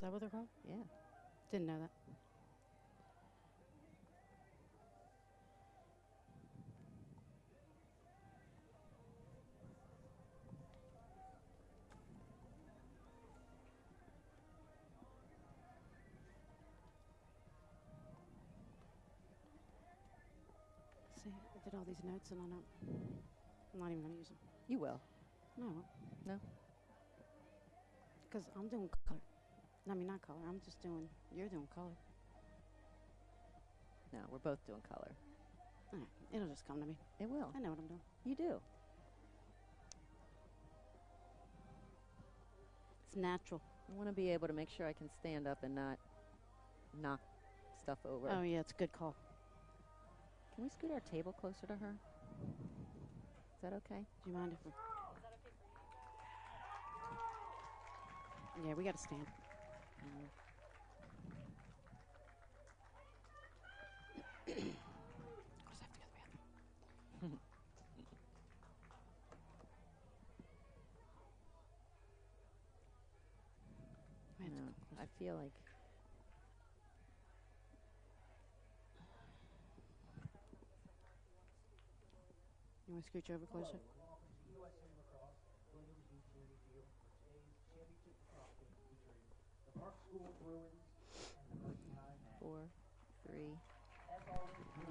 Is that what they're called? Yeah. Didn't know that. See, I did all these notes and I'm not even going to use them. You will. No, I won't. No? Because I'm doing color. I mean, not color. I'm just doing, you're doing color. No, we're both doing color. All right, it'll just come to me. It will. I know what I'm doing. You do. It's natural. I want to be able to make sure I can stand up and not knock stuff over. Oh, yeah, it's a good call. Can we scoot our table closer to her? Is that okay? Do you mind if we... Yeah, we got to stand. Of course, I have to go to the bathroom. No, I feel like You want to scooch over closer? USA Lacrosse Williams Youth Unity Field for today's championship lacrosse game featuring the Park School Bruins and the Mercy High Knights. 4, 3.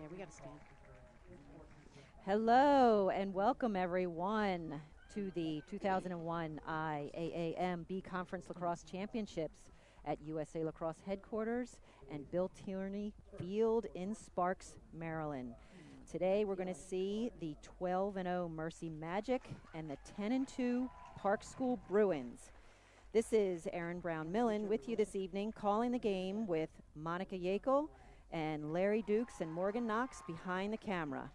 Yeah, we got to stand. Hello and welcome everyone to the 2001 IAAM B Conference Lacrosse Championships at USA Lacrosse headquarters and Bill Tierney Field in Sparks, Maryland. Today we're going to see the 12-0 Mercy Magic and the 10-2 Park School Bruins. This is Erin Brown-Millen with you this evening, calling the game with Monica Yakel and Larry Dukes and Morgan Knox behind the camera.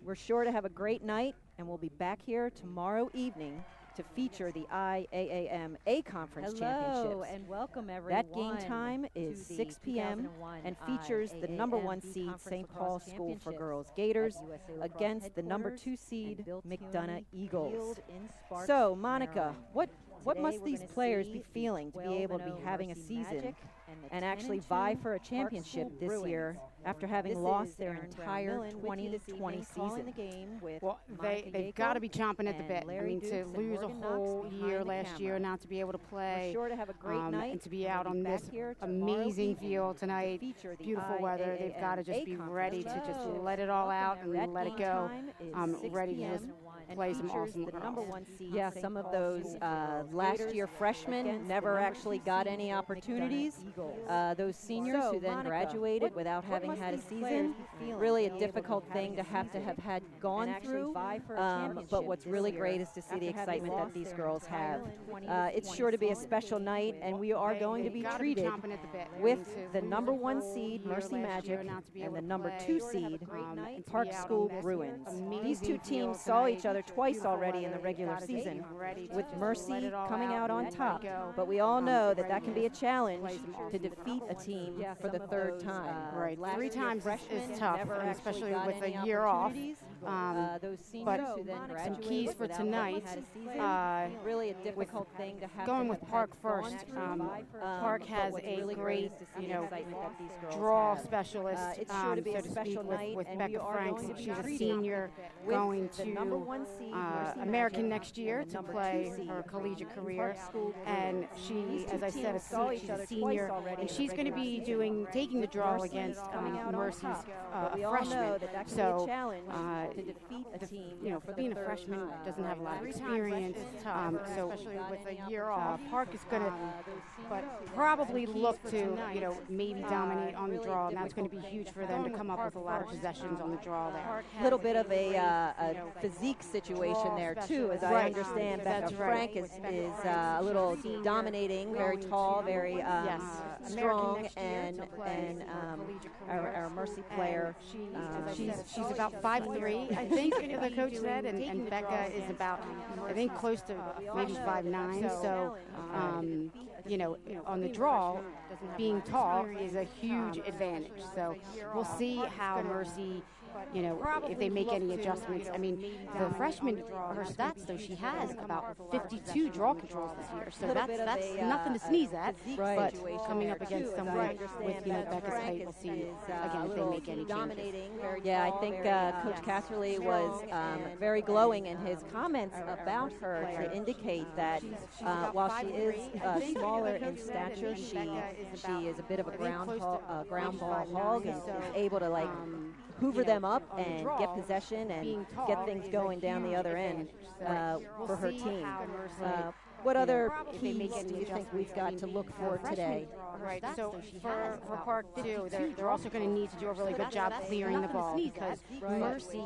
We're sure to have a great night, and we'll be back here tomorrow evening to feature the IAAM A Conference Championships. And welcome everyone. That game time is 6 p.m. and features the number 1 seed St. Paul School for Girls Gators against the number 2 seed McDonough Eagles. So, Monica, what must these players be feeling to be able to be having a season and actually vie for a championship this year after having lost their entire 2020 season? Well, they've got to be chomping at the bit. I mean, to lose a whole year last year, not to be able to play, sure to have a great night, and to be out on this amazing field tonight, beautiful weather. They've got to just be ready to just let it all out and let it go. Ready to just play some awesome lacrosse. Yeah, some of those last year freshmen never actually got any opportunities. Those seniors who then graduated without having had a season, really a difficult thing to have had gone through. But what's really great is to see the excitement that these girls have. It's sure to be a special night, and we are going to be treated with the number 1 seed Mercy Magic and the number 2 seed Park School Bruins. These two teams saw each other twice already in the regular season, with Mercy coming out on top. But we all know that that can be a challenge to defeat a team for the 3rd time. Right, 3 times is tough, and especially with a year off. But some keys for tonight, really a difficult thing to have going with Park first. Park has a great, draw specialist, so to speak, with Becca Franks. She's a senior going to American next year to play her collegiate career. And she, as I said, she's a senior, and she's going to be taking the draw against Mercy's freshman. So, being a freshman doesn't have a lot of experience. So, especially with a year off, Park is going to, probably look to, maybe dominate on the draw, and that's going to be huge for them to come up with a lot of possessions on the draw there. A little bit of a physique situation there too, as I understand. Becca Frank is a little dominating, very tall, very strong, and our Mercy player, she's about 5'3", I think the coach said, and Becca is about, I think, close to maybe 5'9". So, on the draw, being tall is a huge advantage. So we'll see how Mercy if they make any adjustments. I mean, the freshman, her stats, though, she has about 52 draw controls this year. So that's nothing to sneeze at. Right. But coming up against someone with, Becca's height, we'll see, again, if they make any changes. Yeah, I think Coach Catherley was very glowing in his comments about her to indicate that while she is smaller in stature, she is a bit of a ground ball hog and is able to hoover them up and get possession and get things going down the other end for her team. What other keys do you think we've got to look for today? Right. So for Park too, they're also going to need to do a really good job clearing the ball because Mercy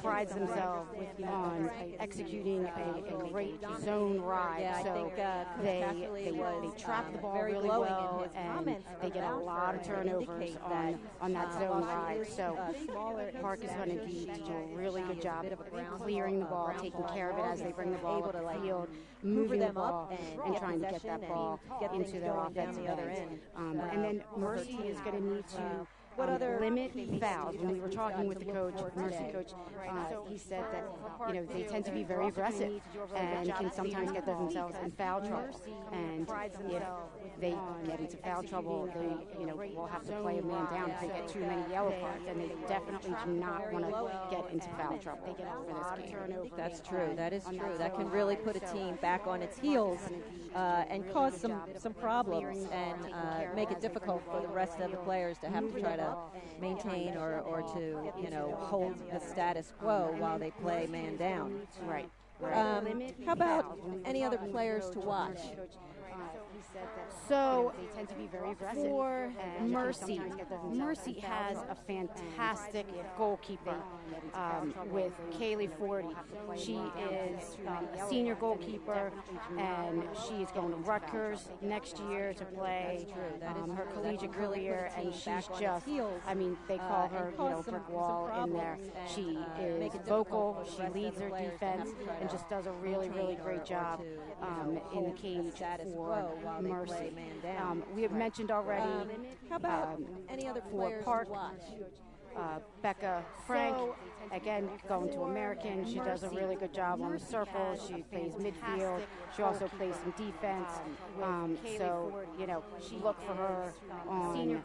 prides themselves on executing a great zone ride. Yeah, so they trap the ball really well, and they get a lot of turnovers on that zone ride. So Park is going to need to do a really good job clearing the ball, taking care of it as they bring the ball up the field, moving the ball, and trying to get that ball into their offensive end. And then Mercy is going to need to limit fouls. When we were talking with the coach, Mercy coach, he said that they tend to be very aggressive and can sometimes get themselves in foul trouble. And if they get into foul trouble, they will have to play a man down if they get too many yellow cards, and they definitely do not want to get into foul trouble for this game. That's true. That is true. That can really put a team back on its heels and cause some problems and make it difficult for the rest of the players to have to try to maintain or to hold the status quo while they play man down. Right. How about any other players to watch? So for Mercy, Mercy has a fantastic goalkeeper with Kaylee Forty. She is a senior goalkeeper, and she is going to Rutgers next year to play her collegiate career, and she's just, they call her, brick wall in there. She is vocal, she leads her defense, and just does a really, really great job in the cage for Mercy. We have mentioned already any other for Park, Becca Frank, again, going to American. She does a really good job on the circle. She plays midfield. She also plays some defense. Look for her on in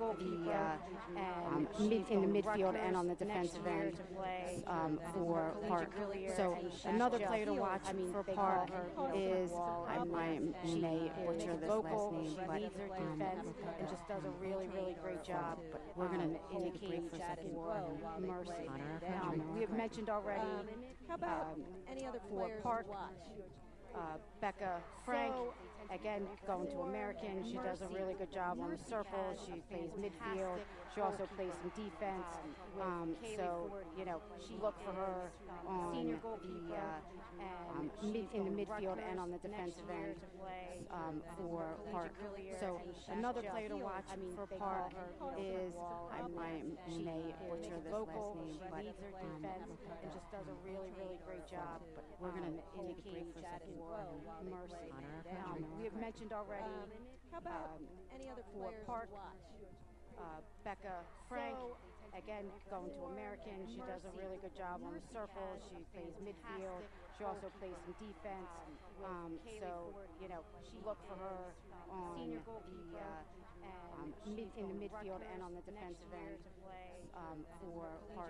the midfield and on the defensive end for Park. So another player to watch for Park is, I may butcher this last name, but leads her defense and just does a really, really great job. But we're going to take a break for a second. Mercy. We have mentioned already any other for Park, Becca Frank, again, going to American. She does a really good job on the circle. She plays midfield. She also plays some defense. Look for her on in the midfield and on the defensive end for Park. So another player to watch for Park is, I may butcher this last name, but leads her defense and just does a really, really great job. But we're going to take a break for a second. Mercy. We have mentioned already any other for Park, Becca Frank, again, going to American. She does a really good job on the circle. She plays midfield. She also plays some defense. Look for her on in the midfield and on the defensive end for Park.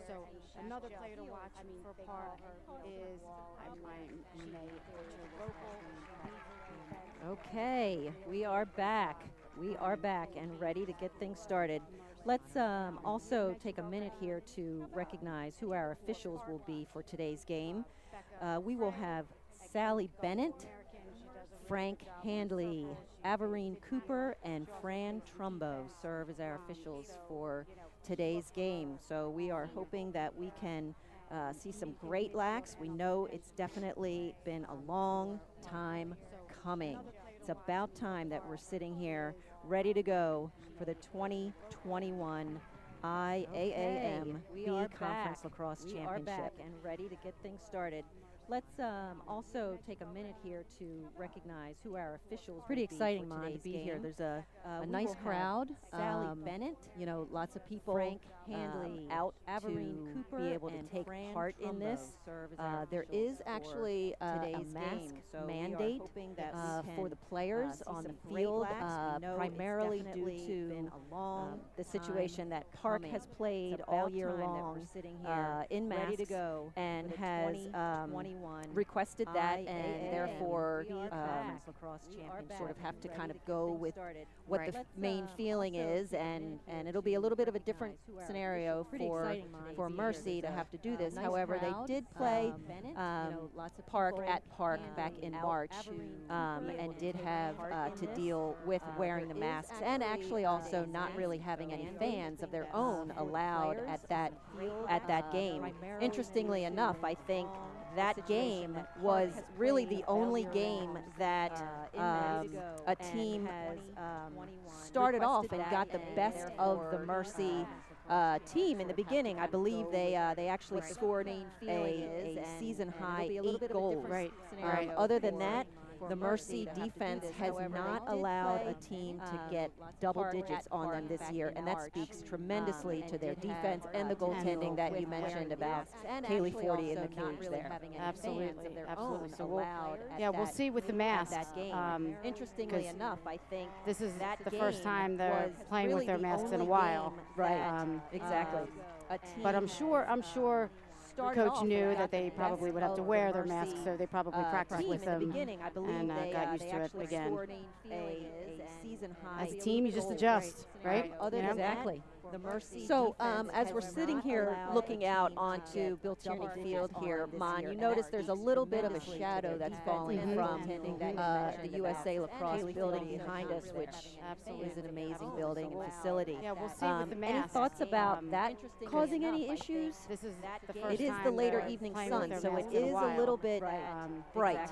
So another player to watch for Park is, I may butcher this last name. Okay, we are back. We are back and ready to get things started. Let's also take a minute here to recognize who our officials will be for today's game. We will have Sally Bennett, Frank Handley, Averine Cooper, and Fran Trumbo serve as our officials for today's game. So we are hoping that we can see some great lax. We know it's definitely been a long time coming. It's about time that we're sitting here ready to go for the 2021 IAAM B Conference Lacrosse Championship. and ready to get things started. Let's also take a minute here to recognize who our officials. Pretty will be exciting, for Mon, to today's be game. here. There's a We nice will have crowd. Sally Bennett, You know, lots of people Frank Handley, out Averine to Cooper, be able to and take Fran part in Trumbo this. serve as our There officials is for actually a today's mask game. So we are mandate hoping that we for can, the players see on the some great field, laps. We know it's primarily due definitely to been a long the time situation that Park coming. has played It's all about year time that long we're sitting here in masks, ready to go and for the has 2021 requested that, and IAAM therefore Women's Lacrosse Championship. sort of have to kind of go with what Right. the main feeling is, and it'll be a little bit of a different scenario for Mercy to have to do this. However, they did play Park at Park back in March, and did have to deal with wearing the masks, and actually also not really having any fans of their own allowed at that game. Interestingly enough, I think that game was really the only game that a team started off and got the best of the Mercy team in the beginning. I believe they actually scored a season high 8 goals. Right. Other than that, the Mercy defense has not allowed a team to get double digits on them this year, and that speaks tremendously to their defense and the goaltending that you mentioned about Kaylee Forty and the cage there. Absolutely, absolutely. So Allowed we'll see with the masks. that game. Interestingly 'cause enough, I think This is that the first game time they're was playing really with their the masks in a only while. game that, Exactly. a team But I'm sure the started coach off and knew got that they the probably best would have to of wear the their masks, Mercy, so they probably practiced team with in the them beginning. I believe and they got used they to it actually again. scored a season high. As a team, you just adjust, right? Other You know? than Exactly. the Mercy. So as we're sitting here looking out onto Bill Tierney Field here, Mon, you notice there's a little bit of a shadow that's falling from the USA Lacrosse building behind us, which is an amazing building and facility. Yeah, we'll see with the Any masks. thoughts about that causing any issues? This is the first It is time the later they're evening playing sun, with their so it masks in is a while. little bit bright.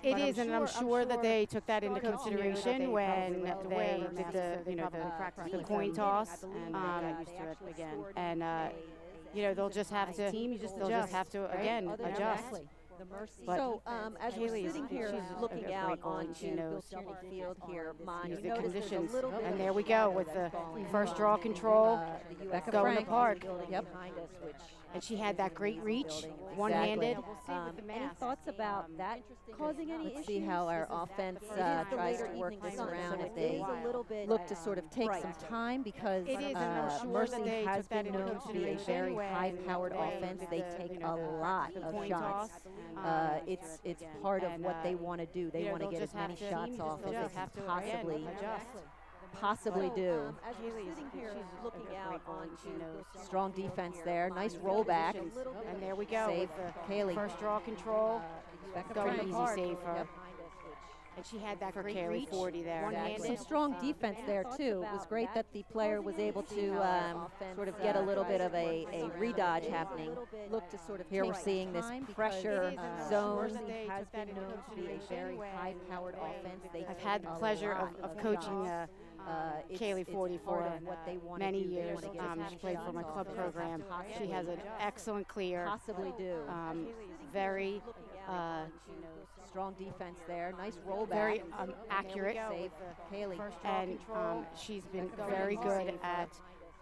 It But is, and I'm sure that they took that into Coach knew that consideration they when probably they would did have the coin toss, and they'll just have to again adjust. But So as we're Kaylee's- sitting here she's looking a out great goalie. onto She Bill knows. Tierney Field here, Mon, you Use the notice there's a conditions, little bit and of there a we go shadow with that's the falling first from draw control. the USA Go in the Lacrosse park. building Yep. behind us, which And she had that great reach, Exactly. one-handed. Any thoughts about that causing any issues? Let's see how our offense It is the tries later to work evening this sun, around so if it they is a little bit look to sort of take bright. some time, because It is, and I'm sure that Mercy they has took that been into known to be a consideration very when high-powered they offense. did They the, take you know, a lot the of coin shots. toss. It's part of and, what they want to do. They want to they'll get as just have many to- shots off as they'll they just can have to, possibly again, adjust. possibly do. As we're sitting here looking out onto Bill Tierney Strong Field defense here, there. Mon, Nice you rollback. notice there's a little bit And of there we a go Save with the Kaylee. first draw control. Becca Going Frank. easy save for her. behind us, which And she had that For great Kaylee reach, 40 there. one-handed. Some strong defense there too. It was great that the player was able to sort of get a little bit of a redodge happening. look to sort of Here we're take seeing this time because pressure Mercy zone. Mercy has been known to be a very high-powered offense. They I've take had the a pleasure lot of coaching shots. Kaylee Forty for part of what they wanna many do. They years. wanna get as She many played for shots my off club as program. possibly She has an excellent clear, Possibly do. very, Strong defense there. Nice rollback. very accurate, Save Kaylee. and she's been very good at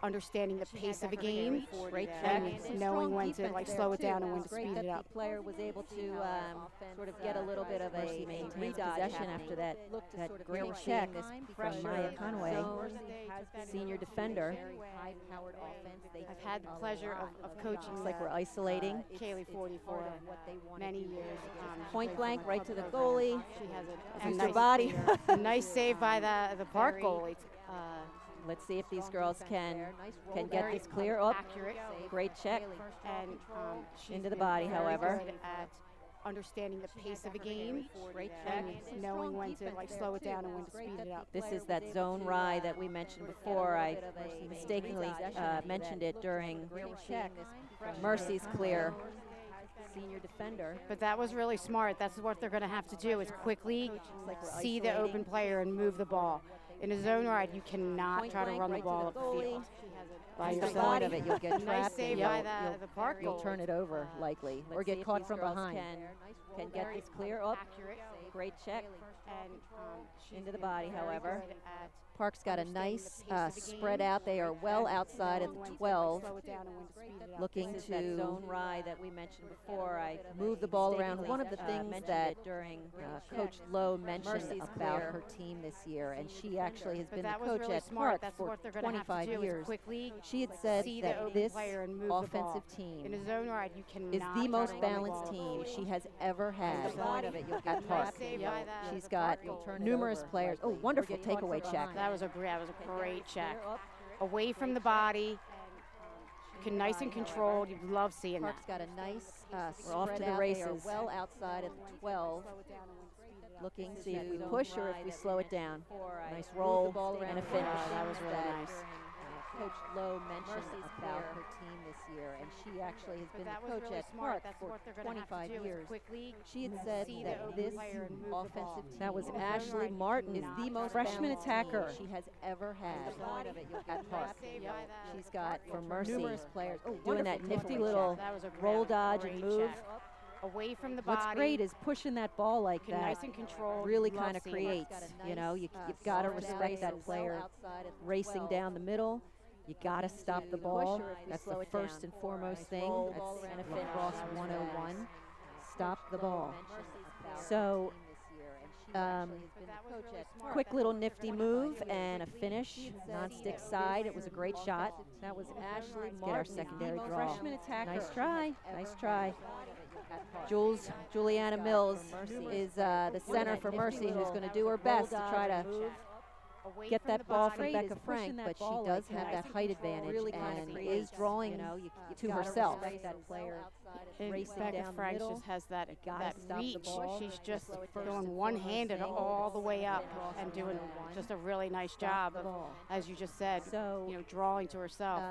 understanding the pace of a game, Great check. and Some knowing strong when to defense like there, slow it too. down and when to It's great speed that it up. the player was able to sort of get a little bit of a maintains redodge possession happening. after that great great check check from from Maya Maya Conway, Conway, senior defender. I've had the pleasure of coaching Looks like we're isolating. Kaylee Forty for many years. Point blank right to the goalie. She has Use a her body. a nice save by the park goalie. Let's see if these girls can get this clear. Oh, Accurate. great check. And she's Into the been body, very however. good at understanding the pace of a game, Great and check. knowing when to like slow it down and when to speed it up. This is that zone rye that we mentioned before. I mistakenly mentioned it during Mercy's clear. Senior defender. But that was really smart. That's what they're going to have to do is quickly see the open player and move the ball. In a zone ride, you cannot Point try to blank run the right to ball the up the goalie. field. By That's the yourself. point of it. You'll get Nice trapped save and by you'll- the park you'll goal. turn it over likely, or Let's get see if caught these from girls behind. Can get this clear. Up. Accurate. Great check. And she's Into the been body, very however. good at Park's got a understanding nice the pace of the spread game out. They are well and outside of knowing the when to 12. slow it down and when to speed it up. Looking This is that to zone ride that we mentioned before. I move the ball around. mistakenly, One of the things mentioned that it during Coach Lowe mentioned Mercy's about clear. her team this year, and she actually has But been the that was coach really at smart. Park That's for what they're going to have 25 to do years. is quickly She had said see the that open this player and move the offensive ball. team In a zone ride, you cannot is try the to most run the balanced ball. team she has ever had point of it, you'll get at Park. Nice save by the She's got park goal. numerous players. Oh, wonderful Or get caught takeaway from check. That was a great check. Clear. Up. Away from the body, nice and controlled. You love seeing that. Park's got a nice We're off to spread the out. They are races. well outside of the 12. Looking See if we to push or if we slow it down. Nice roll the ball around and a finish. That was really nice. Coach Lowe mentioned Mercy's about clear. her team this year, and she actually has But been that the was coach really at smart. Park That's for what they're going to have 25 to do years. is quickly She had said see the that open this player and move the offensive ball. team That was In a zone Ashley ride, you Martin, cannot the try most to freshman run the ball. attacker. she has ever had at Park. Save by the She's got For Mercy. numerous players. Oh, Doing that wonderful nifty takeaway little check. That was a roll great dodge and move. check. Away from the body. What's great is pushing that ball like that. Nice and controlled. Really Love kind of seeing creates, that. you know, you've got to respect that player racing down the middle. You got to stop the ball. That's the first and foremost thing. That's Lacrosse 101. Stop the ball. So, quick little nifty move and a finish, non-stick side. It was a great shot. That was Ashley Martin, our secondary draw. freshman attacker. Nice try, nice try. Juliana Mills is the center for Mercy, who's going to do her best to try to get that ball from Becca Frank, but she does have that height advantage and is drawing to herself. And racing Becca down the Franks middle. just has that gotta stop the reach. ball. She's just Slow it down. going one-handed all the way up and doing just a really nice job the of, ball. as you just said, So, drawing to herself.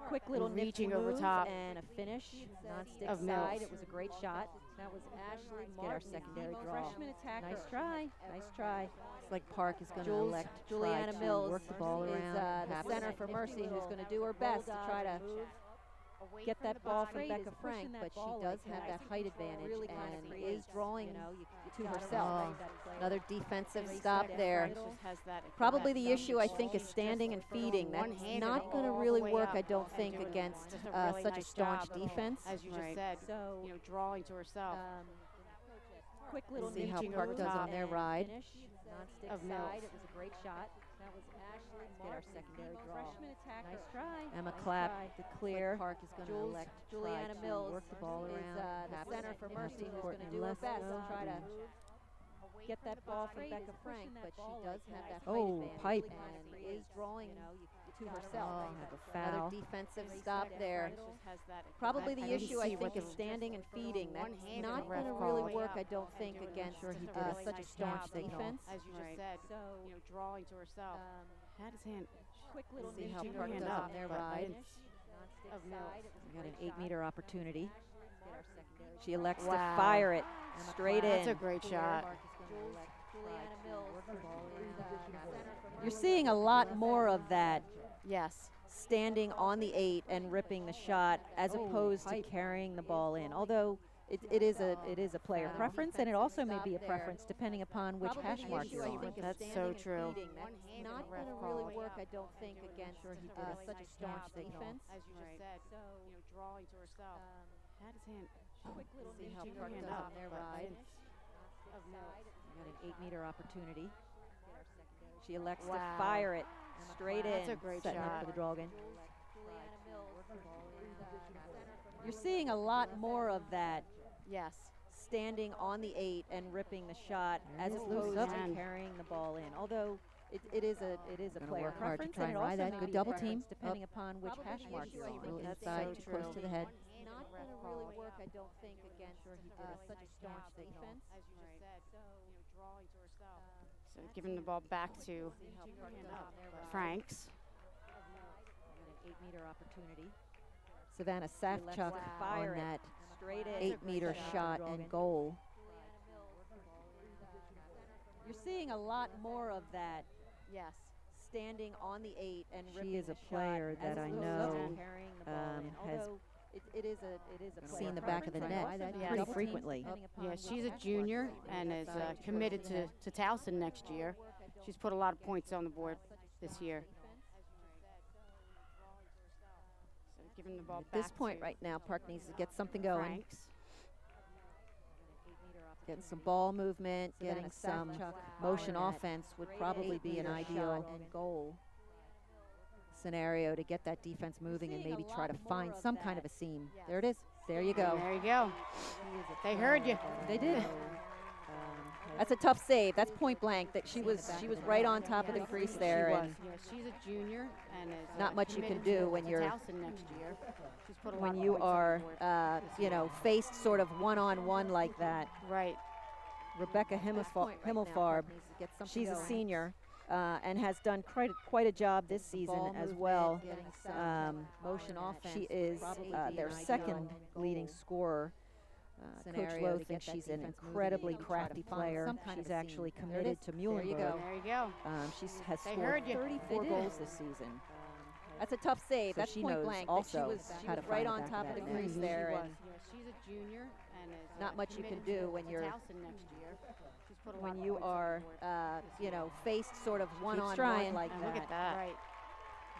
quick little And nifty reaching over move top and a finish, non-stick of side. Mills. It was a great shot. That was Ashley Martin, our secondary draw. Freshman attacker. Nice try, nice try. It's like Park is going to Jules, elect to Juliana try Mills to work the ball is around. the perhaps center for Mercy, who's going to do her best to try to get that ball from Becca Frank, but she does have that height advantage and is drawing to herself. Oh, Another defensive stop there. Just has that, Probably that the issue, I reach. think, is She's standing just and feeding. going That's one-handed not going to all the really way work, up I don't and think, doing against just a really such a nice staunch job of, defense. as you just Right. said, So, drawing to herself. quick little See how nifty Park move does on their and ride. finish, non-stick Of side. Mills. It was a great shot. That was Ashley Martin, our secondary draw. Freshman attacker. Nice try. Emma nice Clapp, try. the clear. Park is going to Jules, elect to Juliana try Mills to work the ball is around. the perhaps center for Mercy, who's going to Courtney do her best to Lesko try to and get that ball from Becca Frank, Frank, but she does have that Oh, height advantage pipe. and is drawing to herself. Oh, have a foul. Another defensive stop there. Just has that, Probably the I didn't issue, I see think, what is the standing and feeding. That's one-handed not ref going to called. really work, I don't think, Doing against just a such really a nice staunch job of, defense. as you just Right. said, So, drawing to herself. Had his hand. quick little See how nifty Park move does up, on their but I ride. didn't non-stick of Mills. side. It was a We got an great 8-meter opportunity. shot. She elects Wow. to fire it straight That's a in. great shot. Juliana Mills is center for You're seeing a lot more of that Yes. standing on the 8 and ripping the shot as Oh, opposed to pipe. carrying the ball in. Although it is a player Foul. preference, and it also may be a preference depending upon which Probably hash the mark issue, you're I on. think, is That's standing so and true. feeding. That's One-handed not ref going to called. really work, I don't think, against Sure he did really such a nice staunch job signal. defense. As you just said, So, drawing to herself. Had his hand. quick little See how nifty Park move does up, on their but I ride. didn't- of Mills. We got an 8-meter opportunity. She elects Wow. to fire it straight That's in. a great setting up shot. for the draw again. Juliana Mills is center for You're seeing a lot more of that Yes. standing on the 8 and ripping the shot as He's opposed loose to up. carrying the ball in. Although it is a Gonna player work hard to preference, try and it and ride also that. may Good be a double preference team. depending upon which Probably hash the mark issue, you're I on. think, is Inside, so too close true. to the head. not going to really work, I don't think, against such a staunch defense. As you just said, drawing to herself. So giving the ball back to Franks. We got an 8-meter opportunity. Savannah Safchuk fire on it that straight in. 8-meter shot and goal. You're seeing a lot more of that. Yes. Standing on the 8 and She ripping is a the shot player as that I opposed to know, carrying the ball in. has Although it is a player seen the back of the preference, net and pretty double teams frequently. depending upon Yeah, which she's a back junior works and they is decide committed towards to Towson next year. She's put a lot of points on the board this year. So giving the ball At this back point to right now, Park needs to get something going. Franks. Getting some ball movement, Savannah getting some Safchuk motion higher net. offense would probably be an 8-meter ideal shot and goal scenario to get that defense moving and maybe try to find some kind of a seam. There it is. There you go. There you go. They heard you. They did. That's a tough save. That's point blank. That she was right on top of the crease there. She And was. Yeah, she's a junior and is not much you can committed do when to you're Towson next year. She's put a lot when of you points on the are board. you know, faced sort of one-on-one like that. Right. Rebecca Himmelfarb, she's a senior and has done quite a job this season as well. Motion offense. She is their second leading scorer. Coach Lowe thinks she's an incredibly crafty player. She's actually committed to Muhlenberg. There you go. She has They scored heard you. 34 goals this season. That's a tough save. So That's she point knows blank. also That she how was to right find on the back top of of the that net. crease She there. was. And Yeah, she's a junior and is not much you can committed do when to you're Towson next year. She's put a lot when of you points on the are board. you know, faced sort of one-on-one trying. like And that. look at that. Right.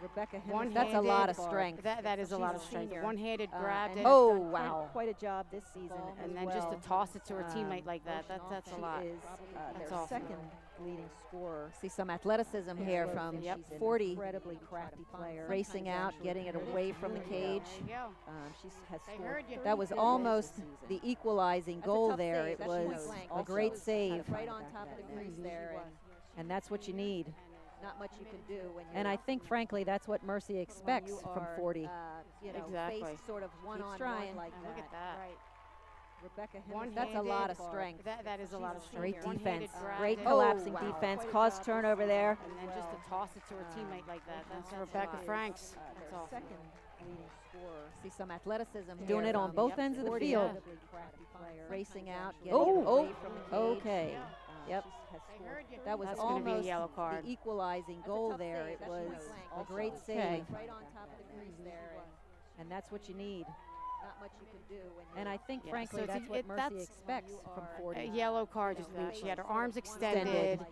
Rebecca One-handed that's a lot of strength. That is a She's lot a of strength. senior. One-handed grab. And it. has Oh, done wow. quite a job this season as And then well. just to toss it to her teammate like that. That's a She lot. is That's their awesome. second leading scorer. See some athleticism here from Yep. 40. Incredibly crafty player. Racing out, getting it away from the cage. There you go. She has They scored. heard you. That was 34 goals almost this the equalizing That's a goal tough there. save. It That she was knows a also great how to save. find Right the on back top of of the that crease Mhm. there. She was. And that's what you need. Not much you can do when And I think, frankly, that's what Mercy expects from 40. you know, Exactly. faced sort of one-on-one trying. like And look at that. Right. Rebecca One-handed that's a lot of strength. That is a lot of strength. Great One-handed defense. grab Great it. collapsing Oh, wow. defense. Quite a Caused job turnover there. And then just to toss it to her teammate like that. That's That's Rebecca a lot. Franks. That's Their awesome. second leading scorer. See some athleticism Yeah. doing it on Yep. both ends of the 40, field. yeah. Racing out, getting Oh, it away from the cage. okay. Yep. They heard you. That was That's gonna be a almost yellow card. the equalizing goal there. It was a great save. Okay. Right on top of the crease there. And that's what you need. Not much you can do when and I think, Yeah, frankly, so it's- that's what it- Mercy that's- expects from A 40. yellow card just means she had her arms extended.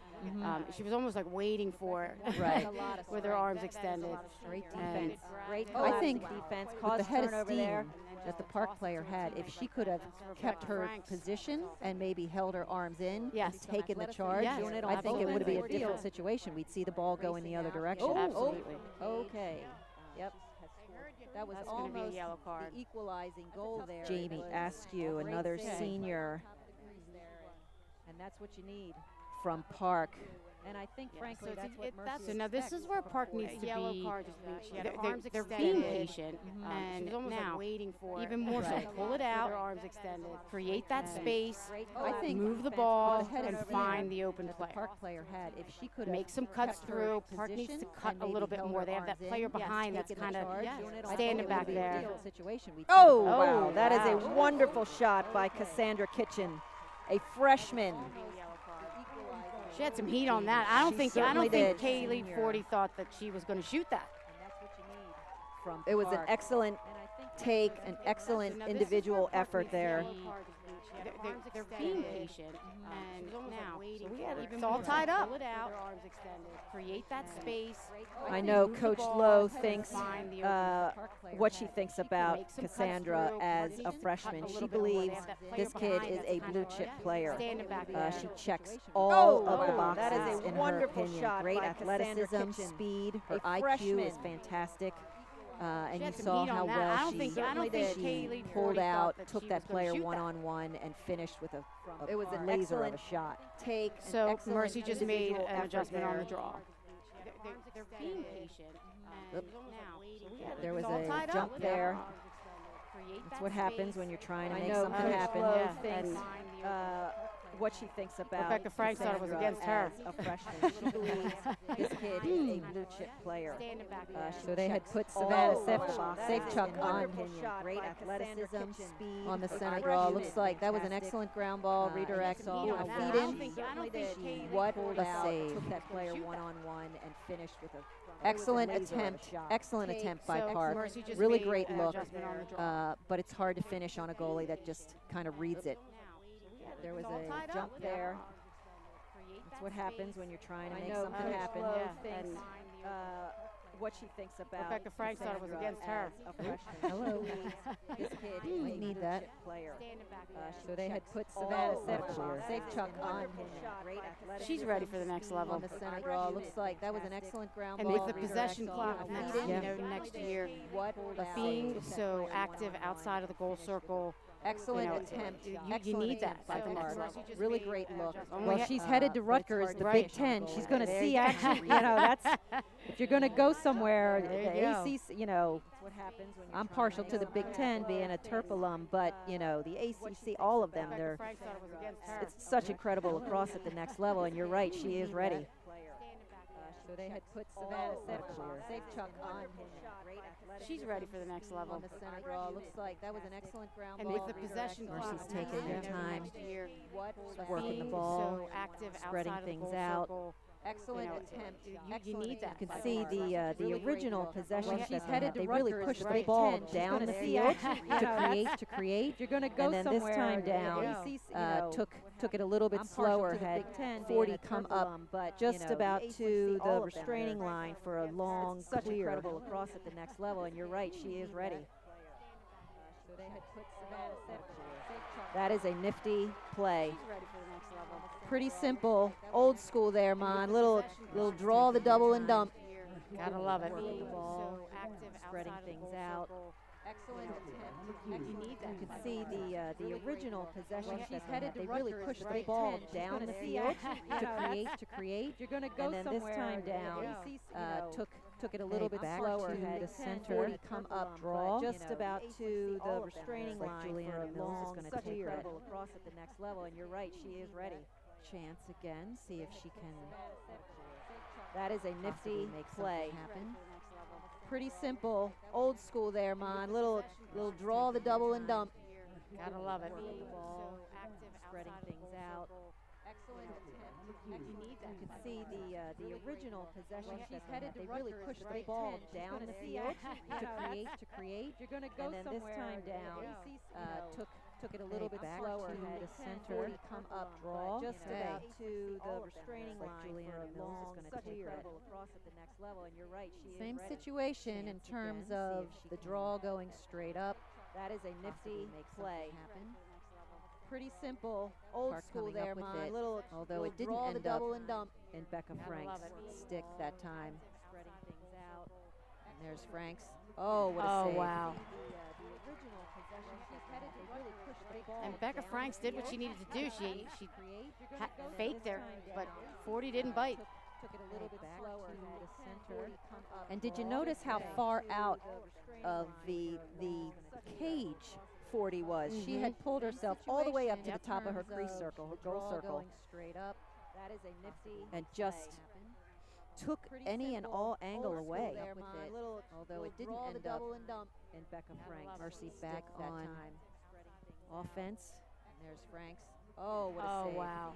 She was almost like waiting for it. Right. With her arms extended. Great And- defense. Great I think defense. with Caused the head of turnover there steam that the Park player had. If she could have kept her position and maybe held her arms in Yes. and taken the charge, Yes, I think it would be a absolutely. different situation. We'd see the ball go in the other direction. Oh, absolutely. Okay. Yep. That was That's gonna be a almost yellow card. the equalizing goal there. Jamie It was Askew, a great another save. senior. And that's what you need from Park. And I think, Yeah, frankly, so that's what Mercy so now this is expects where from Park 40. needs to yellow be. card just means she had they're, her arms they're extended. being patient, And and she was almost now like waiting for it. even more so, Right. pull it With out, her arms extended. create that And space, I think move the defense ball, with the head and of find steam the open that the player. Park player had. If she could have Make some cuts kept her through. Park needs to position cut and a little maybe bit held more. her They have that arms player in, behind that's taken the kind of charge, standing it would back be a there. different situation. We'd Oh, see the wow. ball. That is a wow. wonderful shot by Cassandra Kitchen, a freshman. She had some heat on that. I don't She think certainly did. Kaylee 40 thought that she was going to shoot that. And that's what you need from It was an Park. excellent And I think take, an excellent individual effort there. They're being patient, and She was almost now like waiting so we for had it. it. It's all tied up. Pull it out. With her arms extended. Create that space. I know move the Coach ball, Lowe and thinks find the what she thinks about make some cuts Cassandra through, as needs a to cut freshman. a She little bit more. They believes have that player this kid behind is that's a kind blue of chip player. standing back there. She checks Oh, all of the wow. boxes That is a in wonderful her opinion. shot Great by Cassandra athleticism, Kitchen, speed, her a IQ freshman. is fantastic. And She you had some saw heat on how that. well I don't she think she Kaylee 40 pulled thought out, that took she that was gonna player shoot that. one-on-one, and finished with a It was an laser of a excellent shot. take. So excellent Mercy just made individual an effort adjustment on the there. draw. They're being patient. Oop. There was It's all a tied jump up. there. Create That's that what happens space. when you're trying to I make know something Coach happen. Lowe Yeah, thinks and- what she thinks about Rebecca Frank thought it was Cassandra against her. as a freshman. She believes this kid is a blue chip player. Standing back So they had put Oh, Savannah wonderful. Safe Chuck That is a on wonderful shot great by athleticism Cassandra Kitchen. Speed. on the center Freshman. draw. Looks like that was an excellent ground ball. Redirect saw on how a well feed she in. certainly did. Kate What pulled a out, save. took that player one-on-one and finished with a Excellent laser of a attempt. shot. Excellent Kate, attempt by so Park. Mercy just Really made great an look. adjustment on the draw. But it's hard to finish on a goalie that just kind of reads it. There was It's all a tied jump up. there. Create That's that what happens space. when you're trying to I make know something Coach happen. Flo Yeah, thinks and- What she thinks about Rebecca Frank thought it was Cassandra against her. as a freshman. Hello. This kid is a Might need blue that. chip player. Standing back So they had put Oh, Savannah wonderful. Safe Chuck on Wonderful shot great by athleticism She's ready for the next level. on the center draw. Looks like that was an excellent ground And ball. with the Redirect possession on clock a next, feed in. next year, What a being save. so active outside of the goal circle, Excellent you know, attempt. you Excellent need that attempt by at the next Park. level. Really great look. Only Well, ha- she's headed to but it's Rutgers, hard the to Big finish Ten. on She's goal. going to There see you go. action. You know, that's if you're going to go somewhere. There The you go. ACC, you know, That's what happens when you're I'm trying partial make to the something Big Ten, happen. being a Terp alum, but you know, the ACC, all of them, Rebecca they're Frank thought it was against her. it's such incredible lacrosse at the next level. And you're right, she is ready. So they had put Savannah Safe Chuck on great athleticism She's ready for the next level. on the center draw. Looks like that was an excellent ground And ball. with the possession Redirect. clock Mercy's next, taking their time, next year, what working the being ball, so active spreading outside of the things goal out. circle, Excellent you know, attempt. you Excellent need that attempt. You by can see Park. the original possession. Well, She's she's headed headed They to really Rutgers, pushed the right. ball 10. She's down gonna the see field action. to create. You're going to go And then this somewhere. time down, ACC, you know, took it a little bit I'm partial slower. to the Had Big Ten, 40 being a come Terp up alum, but just you know, about the to ACC, the all of them, restraining they're line for a long it's such clear. incredible lacrosse at the next level. And you're right, she is ready. So they had put Savannah Safe. That is a nifty play. She's ready for the next level. Pretty simple, old school there, Mon. Little draw the double and dump. Gotta love it. Working the ball, So active spreading outside of the things goal out. circle. Excellent attempt. You need that. You can see the original possession. Well, She's she's headed headed They to really Rutgers, pushed the right. ball 10. She's down gonna the see field action. to create. You're going to go And then this somewhere. time down, ACC, you know, took it a little bit back slower. to Had the the center. center come up, draw But, you just know, about ACC, to all the of them, restraining they're line Juliana for a Mills is long gonna such take that. incredible lacrosse at the next level. And you're right, she is ready. Chance again. See if she can. That is a nifty play. Happen. Pretty simple, old school there, Mon. Little draw the double and dump. Gotta love it. Working the ball, So active spreading outside of the things goal out. circle. Excellent attempt. You need that. You can see the original possession. Well, She's she's headed headed They to really Rutgers, pushed the right. ball 10. She's down gonna the see field action. to create. You're going to go And then this somewhere. time down, ACC, you know, took it a little bit back slower. to Had the the center. 40 come up, draw But, just you know, about to the all of them, restraining like line Juliana for a Mills is long, gonna such take that. incredible lacrosse at the next level. And you're right, she Same is ready. situation in Chance terms again, see of if she the can draw going straight up. That is a nifty play. Happen. Pretty simple, old Park school coming up there, with Mon. it, Although although it didn't draw the end up double and dump. And Becca Gotta Franks love it. stick that time. Spreading things out. And there's Franks. Oh, what a Oh, save. wow. The original possession. She's headed They really pushed the ball And Becca down Franks the did what field. she needed to do. She Create. You're ha- gonna go faked this there, time but down. 40 didn't bite. Took it a little bit Back slower. to Had the center. 40 come up, And did you draw notice how just far to out the restraining of line the cage 40 was? She Mhm. had pulled herself all the way up to Situation the top of her in crease terms circle, her the goal draw circle, going straight up. That is a nifty and Play. just took Pretty any and simple, all angle old school away. there, Mon. Although it didn't draw the end up. double and dump. And Becca Franks. Mercy stick back that on time. Offense. And there's Franks. Oh, what a Oh, save. wow.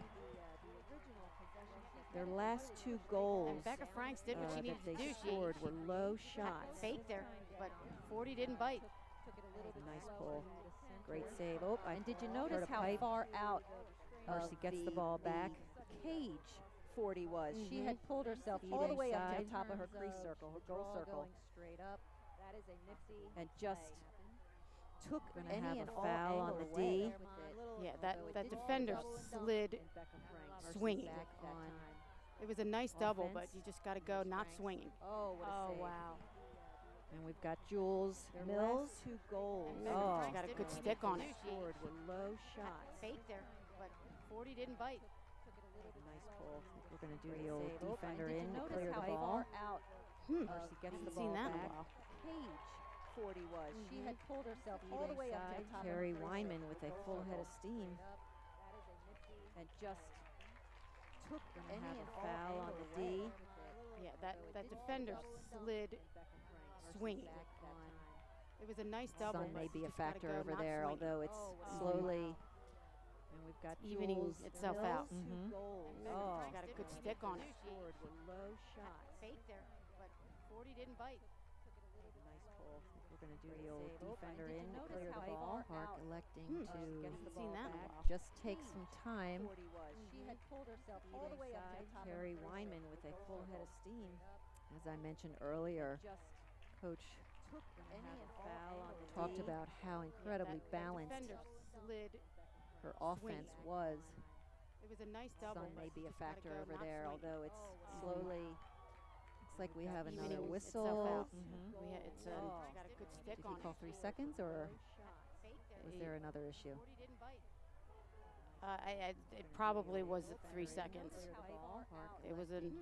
Their last two goals And Becca Franks did what she needed that to they do. scored were low She shots. faked there, but 40 didn't bite. Nice pull. Great save. Oh, And did you heard notice a how pipe. far out Mercy gets the ball back. Cage 40 was. She had pulled herself Feet all the way up to the inside. top of her Terms crease of circle, her the goal draw circle. going straight up. That is a nifty and just took Gonna any have and a all foul on angle the away. D. Yeah, that defender slid swinging. on. It was a nice double, but Offense. you just got to go not swinging. Oh, what a Oh, save. wow. And we've got Jules Their Mills. last Two goals. And Becca Oh, Franks got a did good what she stick on it. scored were low shots. Faked there, but 40 didn't bite. Nice pull. We're going to do Great the old save. Oh, defender and did in you to notice clear how the ball. far out Mercy gets the Haven't ball seen that in a back. while. Cage 40 was. She had pulled herself Feet all the way up to the inside. top. Carrie of her crease Wyman circle, with a her full goal head of circle. steam. and just took Gonna any have and a all foul on angle the away. D. Yeah, that defender slid swinging. It was a nice double. Sun but may you be a just gotta factor go over not there, swinging. although it's slowly. And we've got Evening Jules itself Mills. out. Mhm. Oh, got a good stick on it. Scored with low shots. Fake there, but 40 didn't bite. Nice pull. We're going to do the old Save. defender Did you in to notice clear the how ball. far Park out electing Hmm. to Haven't seen that in a while. just take some time. 40 was. She had pulled herself all the way up to the top. Carrie of the Weinman with a full head of steam. As I mentioned earlier, Just Coach took any have and a all foul on angle the away. talked about how incredibly That balanced defender slid. her offense was. It was a nice double. Sun may but be you a just gotta factor go over not there, swinging. although it's slowly. Looks like we have another Evening whistle. itself out. Mhm. We had, it's got a good stick Did on he call it. 3 seconds, or was He- there another issue? 40 didn't bite. It probably was 3 seconds. It was an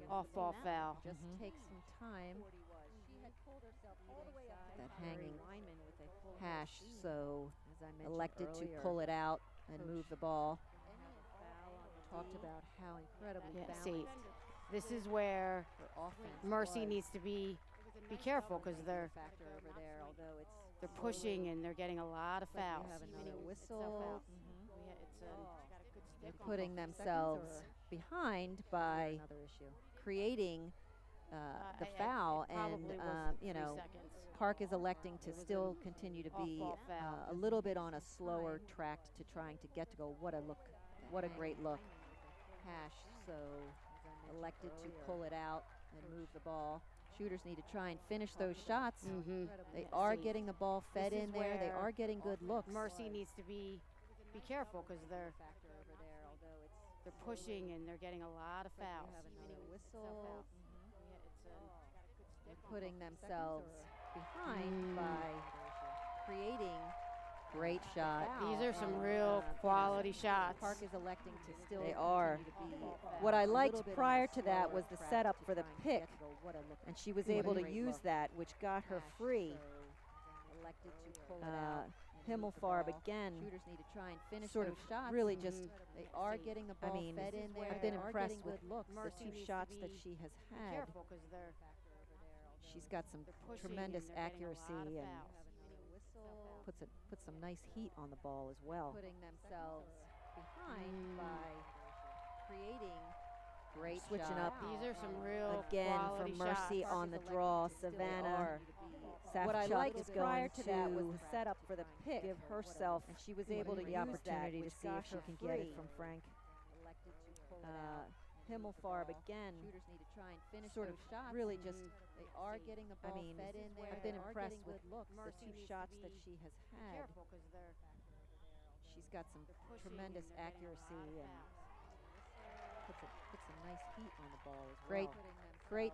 off-ball foul. Just take some time. She had pulled herself all the way up to the That top. hanging Wyman with a full hash, head of steam. so As I mentioned elected to earlier, pull it out and move the ball. any and all angle Talked D. about how incredibly Yeah, balanced see, this is where her offense Mercy was. needs to be careful because May be a they're factor over there, although it's pushing and they're getting a lot of looks like fouls. we have another Evening whistle. itself out. Mhm. It's got a good They're stick on putting it. themselves behind by Another issue. creating the foul, it probably and was you 3 know, seconds. Park is electing to It was still an continue to be off-ball foul. a little bit on a slower track to trying to get to go. What a look! What a great look! Hash, so elected to pull it out and move the ball. Shooters need to try and finish those shots. Mm-hmm. They are See, getting the ball fed this is in there. They where are getting good looks. Mercy needs to be careful because they're Factor over there, although it's pushing and they're getting a lot of looks like fouls. we have another Evening whistle. itself out. Mhm. It's got a good stick They're on putting it. themselves behind Mm. by creating great shot. These are some And, real quality shots. Park is electing to still They are. continue to be What I a liked little bit on prior a to that slower was the track setup to for the try and pick, get to go, what a look. and she was What a able to great use look. that, which got her Hash, free. so elected to pull it out. Himmelfarb ball. again, Shooters need to try and finish sort those of shots. really Mhm. just. They are See, getting the I ball mean, fed this in is there. where I've been They are impressed getting with good looks. the Mercy 2 needs to shots that be she has Be had. careful because they're She's got some pushing tremendous and they're getting a lot accuracy of and fouls. puts some nice heat on the ball as well. Putting themselves behind Mm. by creating Great switching shot. up. These are some real Again for quality Mercy shots. on the draw. Savannah What I Safchuk liked is prior going to that was the to setup for the pick. give herself, and she was able to the use opportunity that, to see if she can get it from Frank. Elected to pull it out. Himmelfarb again, Shooters need to try and finish sort those of shots. really just. They are getting the I ball mean, fed in there. I've been They are impressed getting with good looks. the Mercy 2 needs to shots that be she has Be had. careful because they're She's got some pushing tremendous and they're getting a lot accuracy of and fouls. puts some nice heat on the ball as Great, well. Great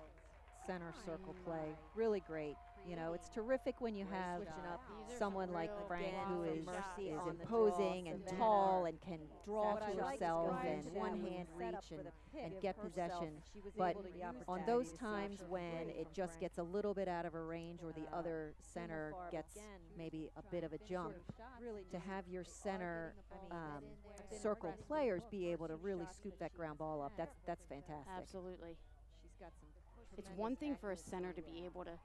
center circle play, really great. You know, it's terrific when you have Switching up. These are someone some like real Frank who quality is shots. is on the imposing draw, and Savannah tall and can draw What I to liked herself prior and to one that was hand the setup reach for the pick. and Give get herself, possession. and she was But able to use on that. those It is times such a when great it from just Frank. gets a little bit out of her range or the other center Himmelfarb gets again. maybe a Try bit and of a finish jump, those shots. really to Just have your they are center getting the ball fed in there. I've been circle impressed with players the be able to first 2 really shots scoop that that she ground has ball up. had. That's fantastic. Absolutely. She's got some It's tremendous one thing for a accuracy center to be and able to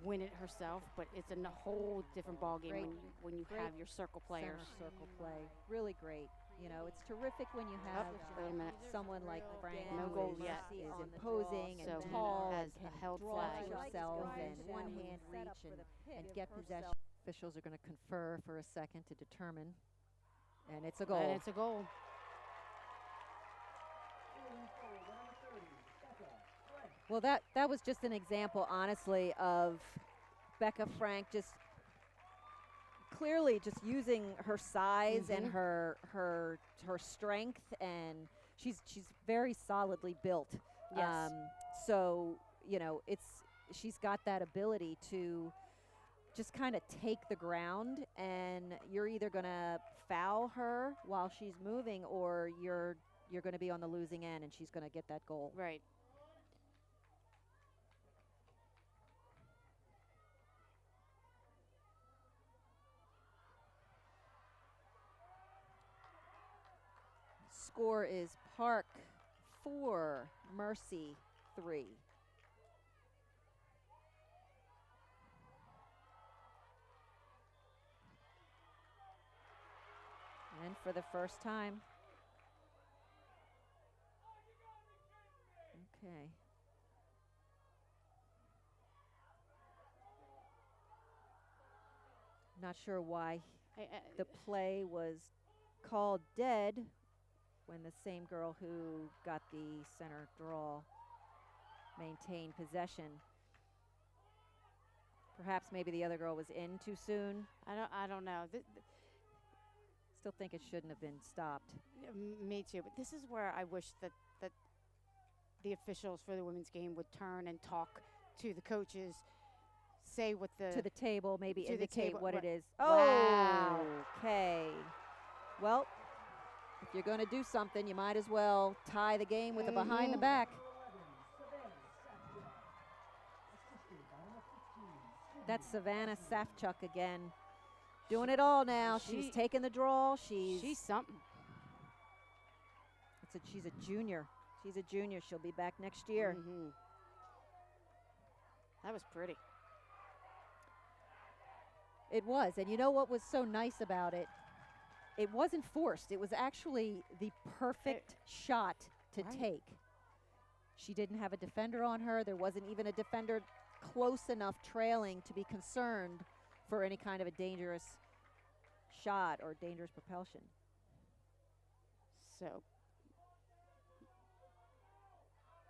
win it herself, but it's a whole different ball game when you great have your circle players. center circle play. Really great. You know, it's terrific when you have Wait a minute. someone like Frank No who goal is, yet. is On the imposing draw, and So he tall has and a can held draw flag. to herself Prior and to one that was hand the setup reach for the pick. and Give get herself- possession. Officials are going to confer for a second to determine, and it's a And goal. it's a goal. Well, that was just an example, honestly, of Becca Frank just clearly just using her size and Mhm. her strength, and she's very solidly built. Yes. So you know, she's got that ability to just kind of take the ground, and you're either going to foul her while she's moving, or you're going to be on the losing end, and she's going to get that goal. Right. score is Park 4, Mercy 3. And for the first time. Okay. Not sure why the play was called dead when the same girl who got the center draw maintained possession. Perhaps maybe the other girl was in too soon. I don't know. Still think it shouldn't have been stopped. Me too. But this is where I wish that the officials for the women's game would turn and talk to the coaches, say what to the table, maybe to the indicate table, what it is. Wow. Okay. Well, if you're going to do something, you might as well tie the game with a behind the back. That's Savannah Safchuk again. Doing it all now. She's taking the draw. She's something. She's a junior. She's a junior. She'll be back next year. That was pretty. It was. And you know what was so nice about it? It wasn't forced. It was actually the perfect shot to take. She didn't have a defender on her. There wasn't even a defender close enough trailing to be concerned for any kind of a dangerous shot or dangerous propulsion. So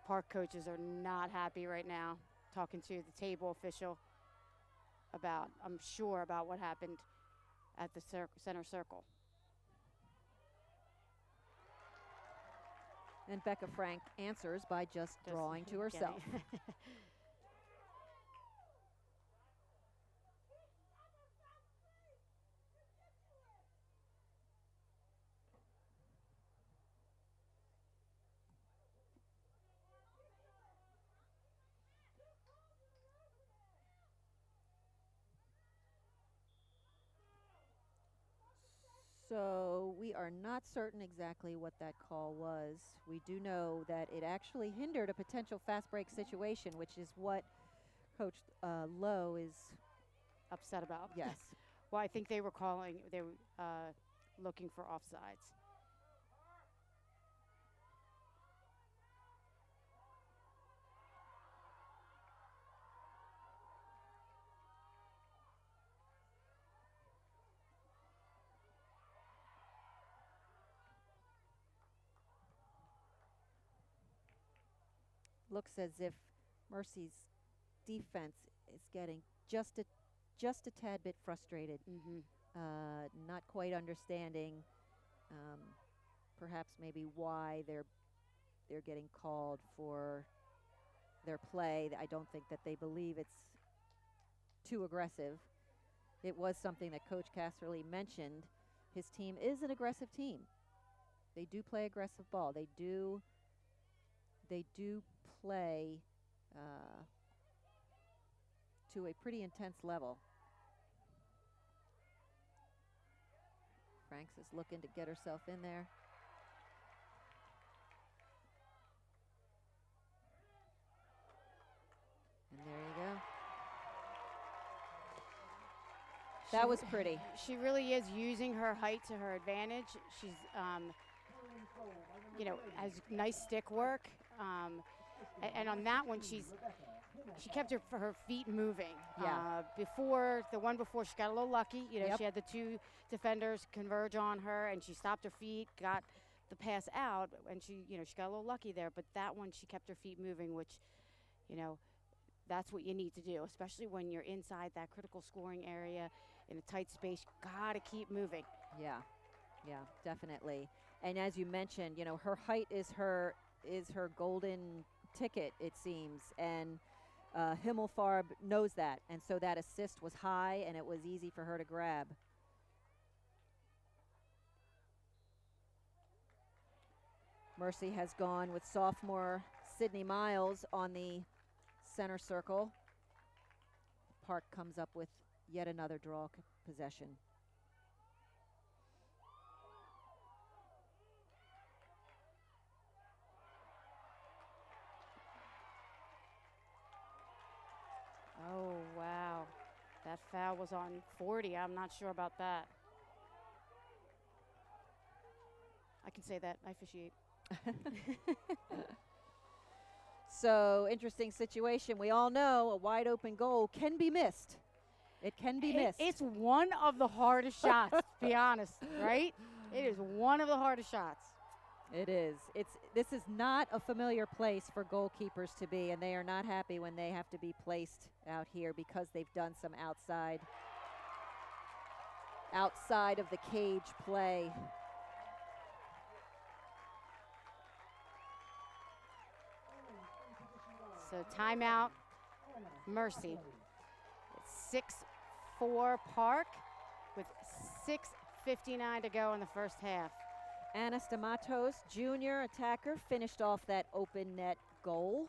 Park coaches are not happy right now, talking to the table official about, I'm sure, about what happened at the center circle. And Becca Frank answers by just drawing to herself. So we are not certain exactly what that call was. We do know that it actually hindered a potential fast break situation, which is what Coach Lowe is upset about. Yes. Well, I think they were looking for offsides. Looks as if Mercy's defense is getting just a tad bit frustrated, not quite understanding perhaps maybe why they're getting called for their play. I don't think that they believe it's too aggressive. It was something that Coach Casserly mentioned. His team is an aggressive team. They do play aggressive ball. They do play to a pretty intense level. Franks is looking to get herself in there. And there you go. That was pretty. She really is using her height to her advantage. She's, has nice stick work. And on that one, she kept her feet moving. Yeah. Before she got a little lucky. She had the two defenders converge on her, and she stopped her feet, got the pass out, and she got a little lucky there. But that one, she kept her feet moving, which, that's what you need to do, especially when you're inside that critical scoring area in a tight space. Gotta keep moving. Yeah, definitely. And as you mentioned, her height is her golden ticket, it seems, and Himmelfarb knows that, and so that assist was high, and it was easy for her to grab. Mercy has gone with sophomore Sydney Miles on the center circle. Park comes up with yet another draw possession. That foul was on 40. I'm not sure about that. I can say that. I officiate. So, interesting situation. We all know a wide open goal can be missed. It can be missed. It's one of the hardest shots, to be honest, right? It is one of the hardest shots. It is. This is not a familiar place for goalkeepers to be, and they are not happy when they have to be placed out here because they've done some outside of the cage play. So timeout, Mercy. It's 6-4 Park with 6:59 to go in the first half. Anna Stamatos, junior attacker, finished off that open net goal.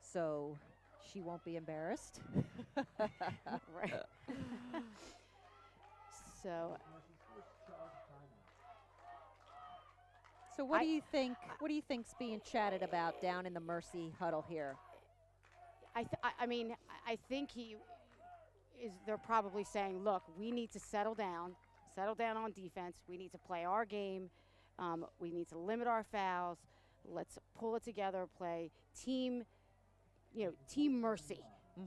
So she won't be embarrassed. Right. So what do you think? What do you think's being chatted about down in the Mercy huddle here? I mean, I think they're probably saying, look, we need to settle down on defense. We need to play our game. We need to limit our fouls. Let's pull it together, play team mercy,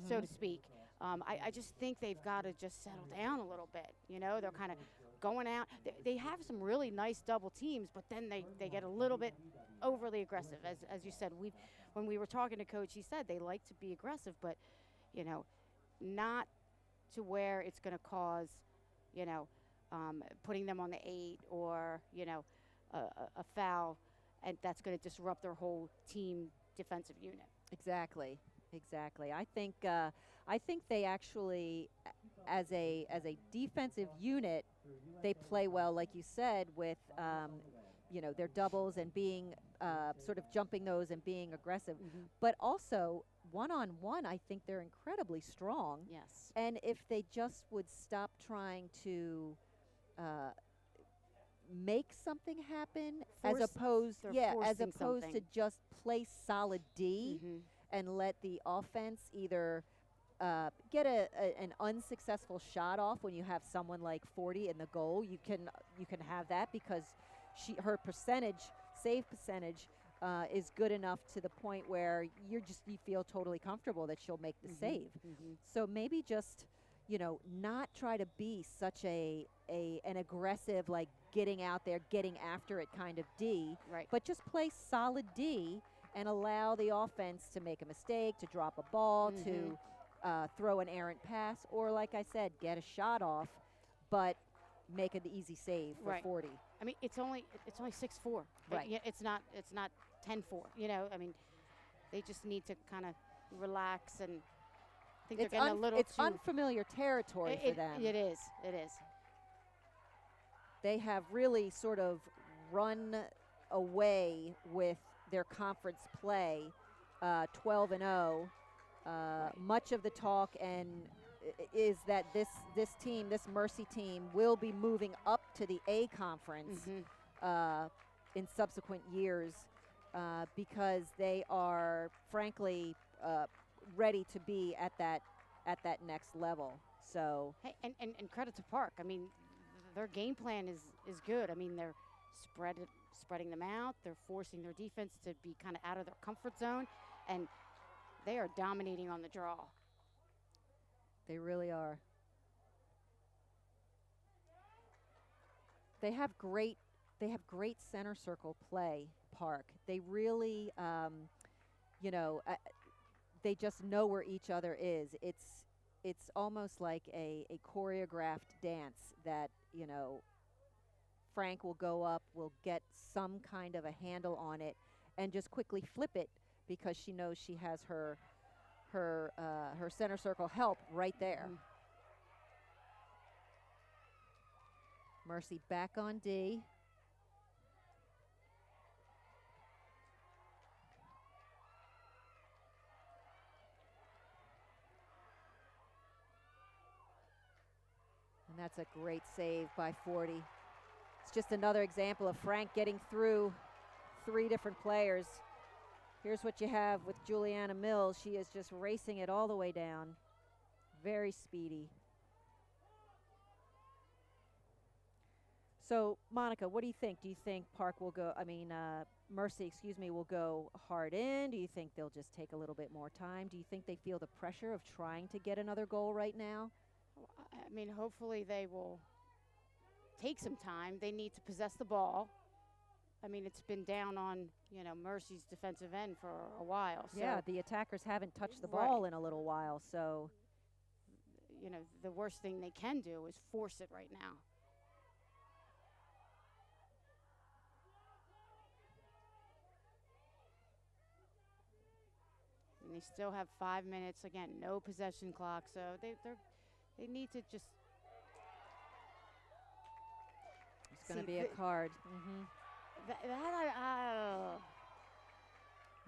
so to speak. I just think they've got to just settle down a little bit. They're kind of going out. They have some really nice double teams, but then they get a little bit overly aggressive. As you said, when we were talking to Coach, he said they like to be aggressive, but, not to where it's going to cause, putting them on the 8 or, a foul, and that's going to disrupt their whole team defensive unit. Exactly. I think they actually, as a defensive unit, they play well, like you said, with their doubles and being sort of jumping those and being aggressive. But also one-on-one, I think they're incredibly strong. Yes. And if they just would stop trying to make something happen, as opposed to just play solid D and let the offense either get an unsuccessful shot off when you have someone like 40 in the goal. You can have that because her save percentage is good enough to the point where you feel totally comfortable that she'll make the save. So maybe just not try to be such an aggressive, like getting out there, getting after it kind of D, right, but just play solid D and allow the offense to make a mistake, to drop a ball, to throw an errant pass, or like I said, get a shot off, but make an easy save for right. 40. I mean, it's only 6-4. Right. It's not 10-4. I mean, they just need to kind of relax, and I think they're getting a little it's unfamiliar territory for them. It is. They have really sort of run away with their conference play, 12-0. Much of the talk is that this team, this Mercy team, will be moving up to the A conference in subsequent years because they are, frankly, ready to be at that next level. So hey, and credit to Park. I mean, their game plan is good. I mean, they're spreading them out. They're forcing their defense to be kind of out of their comfort zone, and they are dominating on the draw. They really are. They have great center circle play, Park. They really, they just know where each other is. It's almost like a choreographed dance that, Frank will go up, will get some kind of a handle on it, and just quickly flip it because she knows she has her center circle help right there. Mercy back on D. And that's a great save by 40. It's just another example of Frank getting through 3 different players. Here's what you have with Juliana Mills. She is just racing it all the way down. Very speedy. So, Monica, what do you think? Do you think Park will go, Mercy, excuse me, will go hard in? Do you think they'll just take a little bit more time? Do you think they feel the pressure of trying to get another goal right now? I mean, hopefully they will take some time. They need to possess the ball. I mean, it's been down on, Mercy's defensive end for a while. So, Yeah, the attackers haven't touched the ball in a little while, so. The worst thing they can do is force it right now. And they still have 5 minutes. Again, no possession clock, so they need to just. It's going to be a card.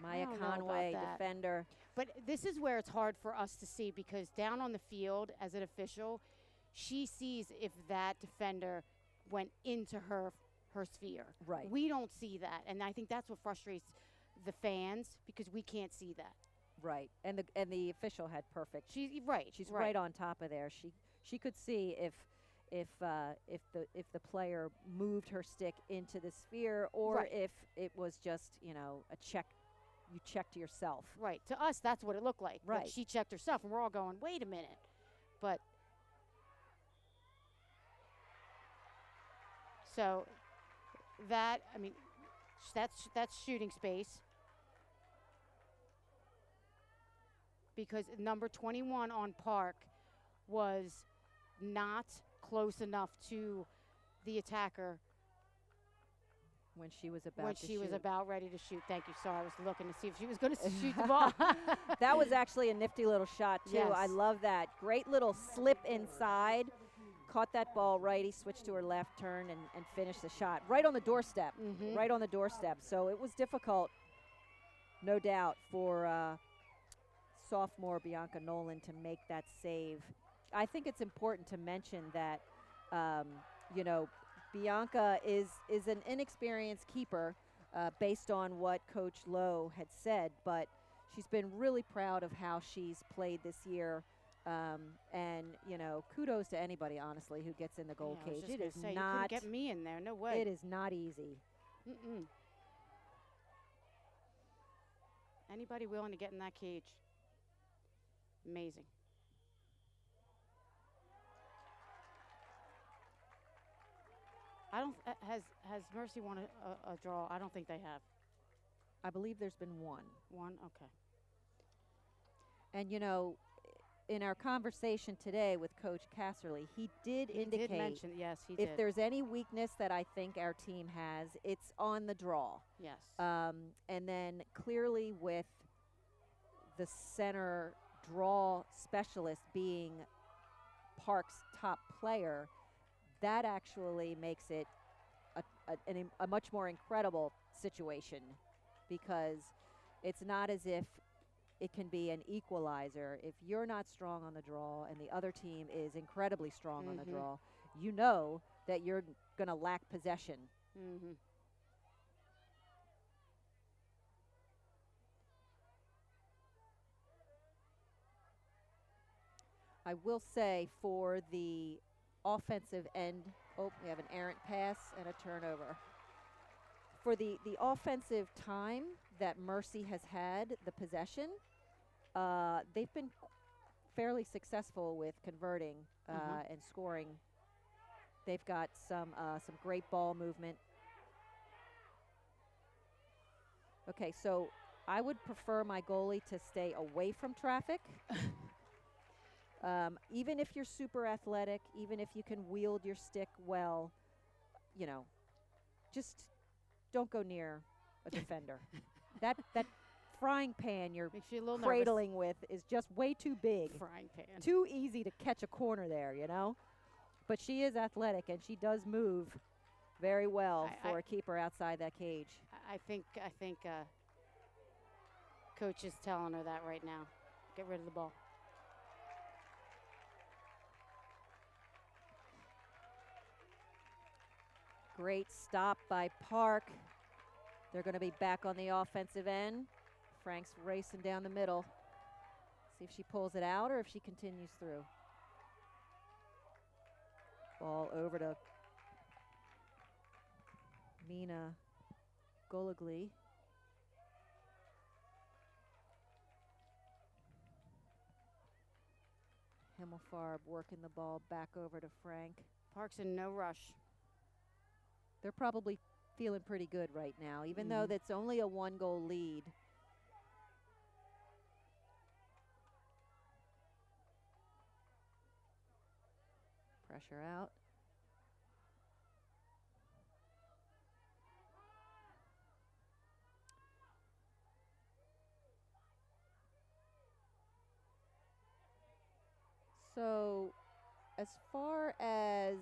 Maya Conway, defender. But this is where it's hard for us to see, because down on the field as an official, she sees if that defender went into her sphere. Right. We don't see that, and I think that's what frustrates the fans, because we can't see that. Right, and the official had perfect. She's right on top of there. She could see if the player moved her stick into the sphere, or if it was just a check. You checked yourself. Right. To us, that's what it looked like. Right. Like she checked herself, and we're all going, wait a minute. But so that's shooting space. Because number 21 on Park was not close enough to the attacker when she was about ready to shoot. Thank you. Sorry, I was looking to see if she was going to shoot the ball. That was actually a nifty little shot too. Yes. I love that. Great little slip inside. Caught that ball righty, switched to her left turn and finished the shot right on the doorstep. Right on the doorstep. So it was difficult, no doubt, for sophomore Bianca Nolan to make that save. I think it's important to mention that Bianca is an inexperienced keeper based on what Coach Lowe had said, but she's been really proud of how she's played this year. And kudos to anybody, honestly, who gets in the goal cage. It is not. You couldn't get me in there. No way. It is not easy. Anybody willing to get in that cage? Amazing. Has Mercy won a draw? I don't think they have. I believe there's been one. One? Okay. And, in our conversation today with Coach Casserly, he did indicate mention, yes, he did. If there's any weakness that I think our team has, it's on the draw. Yes. And then clearly with the center draw specialist being Park's top player, that actually makes it a much more incredible situation, because it's not as if it can be an equalizer. If you're not strong on the draw and the other team is incredibly strong on the draw, you know that you're going to lack possession. I will say for the offensive end, we have an errant pass and a turnover. For the offensive time that Mercy has had the possession, they've been fairly successful with converting and scoring. They've got some great ball movement. Okay, so I would prefer my goalie to stay away from traffic. Even if you're super athletic, even if you can wield your stick well, just don't go near a defender. That frying pan you're cradling with is just way too big. Frying pan. Too easy to catch a corner there, But she is athletic, and she does move very well for a keeper outside that cage. I think Coach is telling her that right now. Get rid of the ball. Great stop by Park. They're going to be back on the offensive end. Frank's racing down the middle. See if she pulls it out or if she continues through. Ball over to Mina Goligli. Himmelfarb working the ball back over to Frank. Park's in no rush. They're probably feeling pretty good right now, even though that's only a 1-goal lead. Pressure out. So, as far as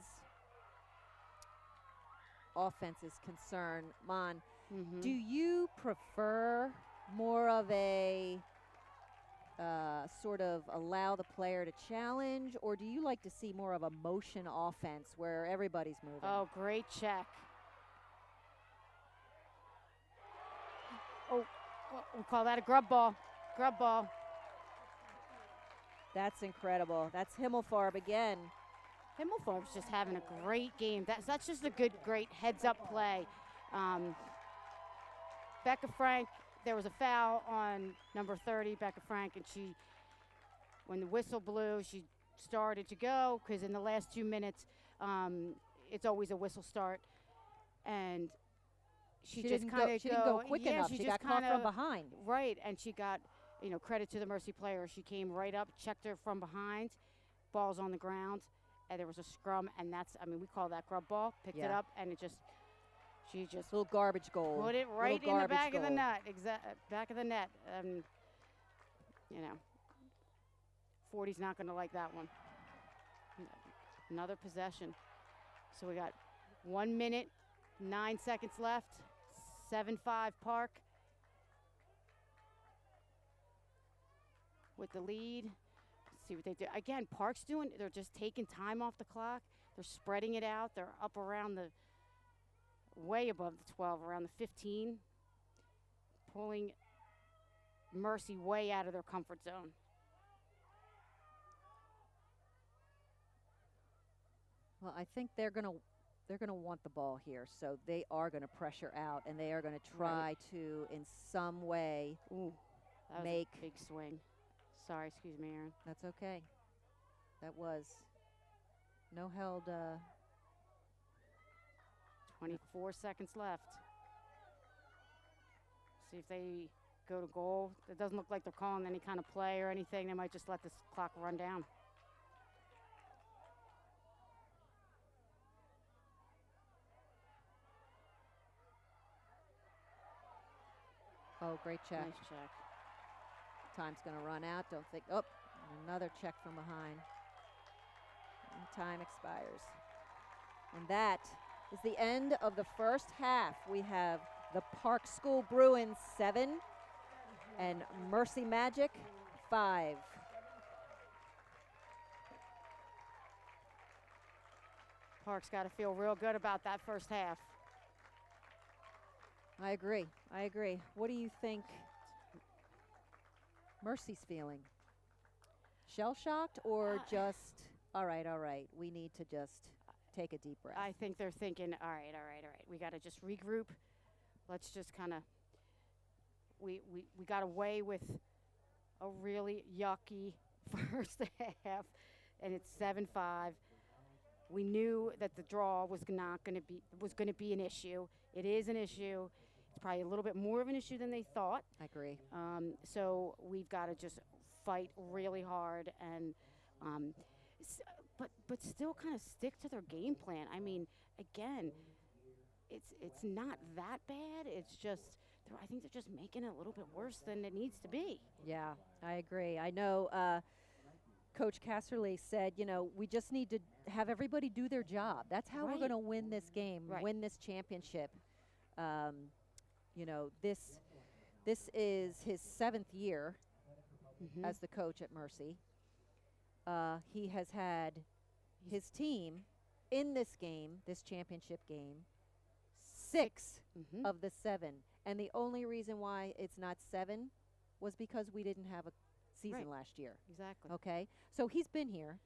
offense is concerned, Mon, do you prefer more of a sort of allow the player to challenge, or do you like to see more of a motion offense where everybody's moving? Oh, great check. Oh, we'll call that a grub ball. Grub ball. That's incredible. That's Himmelfarb again. Himmelfarb's just having a great game. That's just a great heads-up play. Becca Frank, there was a foul on number 30, Becca Frank, and when the whistle blew, she started to go, because in the last 2 minutes, it's always a whistle start. And she just kind of didn't go quick enough. She got caught from behind. Right, and she got, credit to the Mercy player. She came right up, checked her from behind, ball's on the ground, and there was a scrum, and we call that grub ball. Picked it up, and she just little garbage goal. Put it right in the back of the net. Back of the net. 40's not going to like that one. Another possession. So we got 1 minute, 9 seconds left. 7-5 Park with the lead. Let's see what they do. Again, Park's they're just taking time off the clock. They're spreading it out. They're up around way above the 12, around the 15, pulling Mercy way out of their comfort zone. Well, I think they're gonna want the ball here, so they are gonna pressure out, and they are gonna try to, in some way, that was make a big swing. Sorry, excuse me, Aaron. That's okay. That was no held. 24 seconds left. See if they go to goal. It doesn't look like they're calling any kind of play or anything. They might just let this clock run down. Oh, great check. Nice check. Time's going to run out. Don't think. Oh, another check from behind. And time expires. And that is the end of the first half. We have the Park School Bruins 7 and Mercy Magic 5. Park's got to feel real good about that first half. I agree. What do you think Mercy's feeling? Shell-shocked or just, all right, we need to just take a deep breath? I think they're thinking, all right. We got to just regroup. Let's just kind of, we got away with a really yucky first half, and it's 7-5. We knew that the draw was going to be an issue. It is an issue. It's probably a little bit more of an issue than they thought. I agree. So we've got to just fight really hard and, but still kind of stick to their game plan. I mean, again, it's not that bad. It's just I think they're just making it a little bit worse than it needs to be. Yeah, I agree. I know Coach Casserly said, we just need to have everybody do their job. That's how we're going to win this game, win this championship. This is his 7th year as the coach at Mercy. He has had his team in this game, this championship game, 6 of the 7. And the only reason why it's not 7 was because we didn't have a season Right. last year. Exactly. Okay, so he's been here.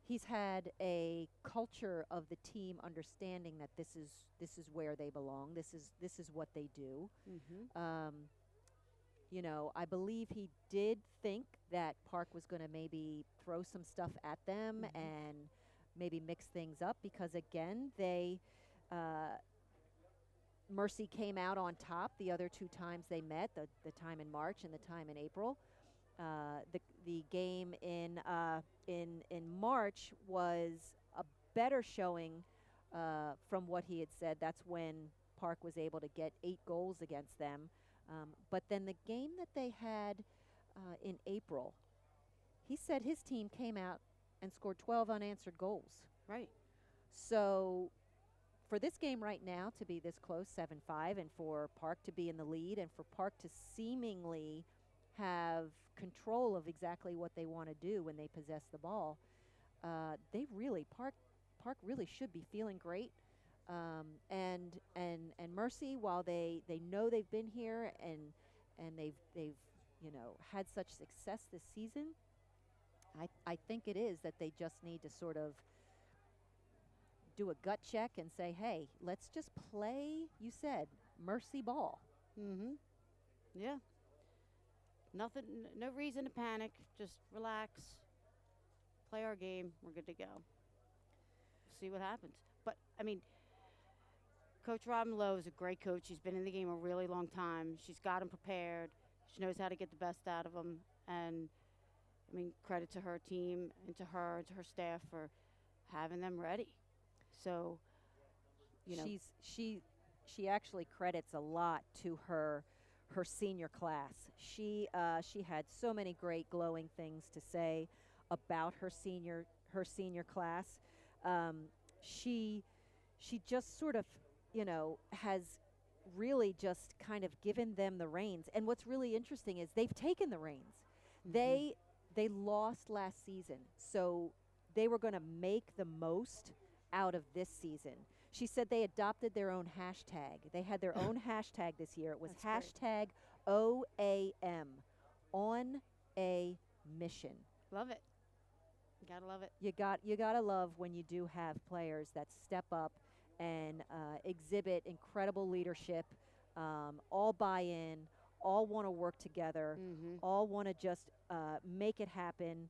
He's had a culture of the team understanding that this is where they belong. This is what they do. Mm-hmm. You know, I believe he did think that Park was going to maybe throw some stuff at them and maybe mix things up because again they. Mercy came out on top the other two times they met, the time in March and the time in April. The game in March was a better showing from what he had said. That's when Park was able to get 8 goals against them. But then the game that they had in April, he said his team came out and scored 12 unanswered goals. Right. So for this game right now to be this close, 7-5, and for Park to be in the lead and for Park to seemingly have control of exactly what they want to do when they possess the ball, they really Park really should be feeling great. And Mercy, while they know they've been here and they've had such success this season, I think it is that they just need to sort of do a gut check and say, hey, let's just play, you said, Mercy ball. Mm-hmm. Yeah. Nothing, no reason to panic. Just relax, play our game. We're good to go. See what happens. But, I mean, Coach Robin Lowe is a great coach. She's been in the game a really long time. She's got them prepared. She knows how to get the best out of them. And, I mean, credit to her team and to her staff for having them ready. So, you know. She actually credits a lot to her senior class. She had so many great glowing things to say about her senior class. She just sort of, has really just kind of given them the reins. And what's really interesting is they've taken the reins. They lost last season, so they were going to make the most out of this season. She said they adopted their own hashtag. They had their own hashtag this year. It was hashtag OAM, on a mission. Love it. You gotta love it. You gotta love when you do have players that step up and exhibit incredible leadership, all buy in, all want to work together, all want to just make it happen.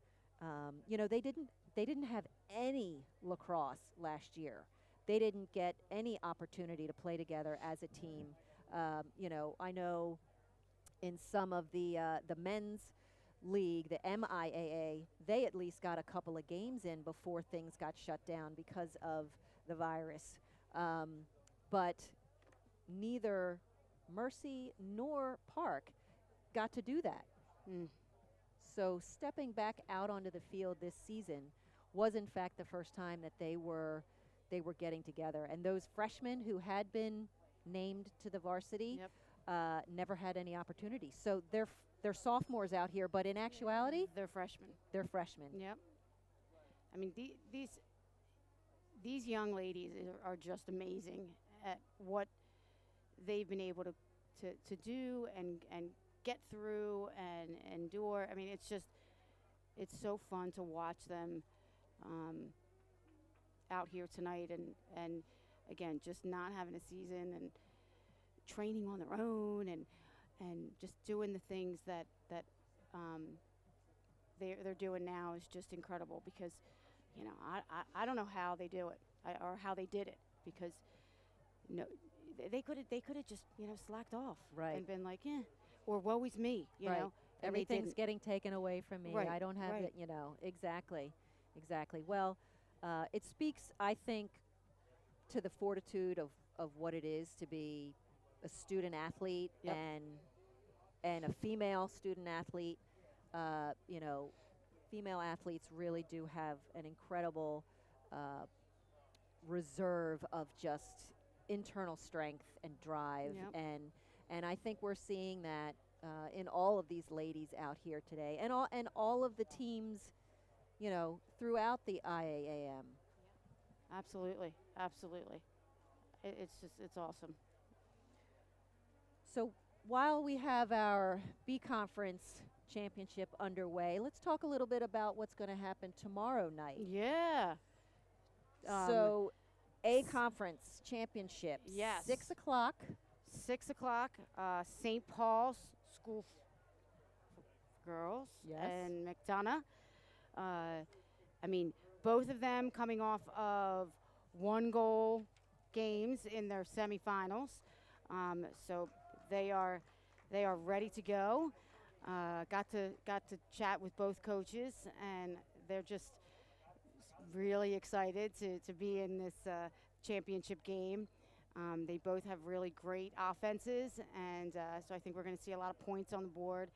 They didn't have any lacrosse last year. They didn't get any opportunity to play together as a team. I know in some of the men's league, the MIAA, they at least got a couple of games in before things got shut down because of the virus. But neither Mercy nor Park got to do that. So stepping back out onto the field this season was in fact the first time that they were getting together. And those freshmen who had been named to the varsity never had any opportunity. So they're sophomores out here, but in actuality, they're freshmen. They're freshmen. Yep. I mean, these young ladies are just amazing at what they've been able to do and get through and endure. I mean, it's so fun to watch them out here tonight and again, just not having a season and training on their own and just doing the things that they're doing now is just incredible because, I don't know how they do it or how they did it because, they could have just, slacked off and been like, or woe is me, you know. Everything's getting taken away from me. Right, I don't have right. it, Exactly. Well, it speaks, I think, to the fortitude of what it is to be a student athlete and a female student athlete. Female athletes really do have an incredible reserve of just internal strength and drive, and I think we're seeing that in all of these ladies out here today, and all of the teams, throughout the IAAM. Absolutely. It's awesome. So while we have our B conference championship underway. Let's talk a little bit about what's going to happen tomorrow night. Yeah. So, A conference championship. Yes. 6 o'clock. 6 o'clock, St. Paul's School girls Yes. and McDonough. I mean, both of them coming off of 1-goal games in their semifinals. So they are ready to go. Got to chat with both coaches, and they're just really excited to be in this championship game. They both have really great offenses, and so I think we're going to see a lot of points on the board.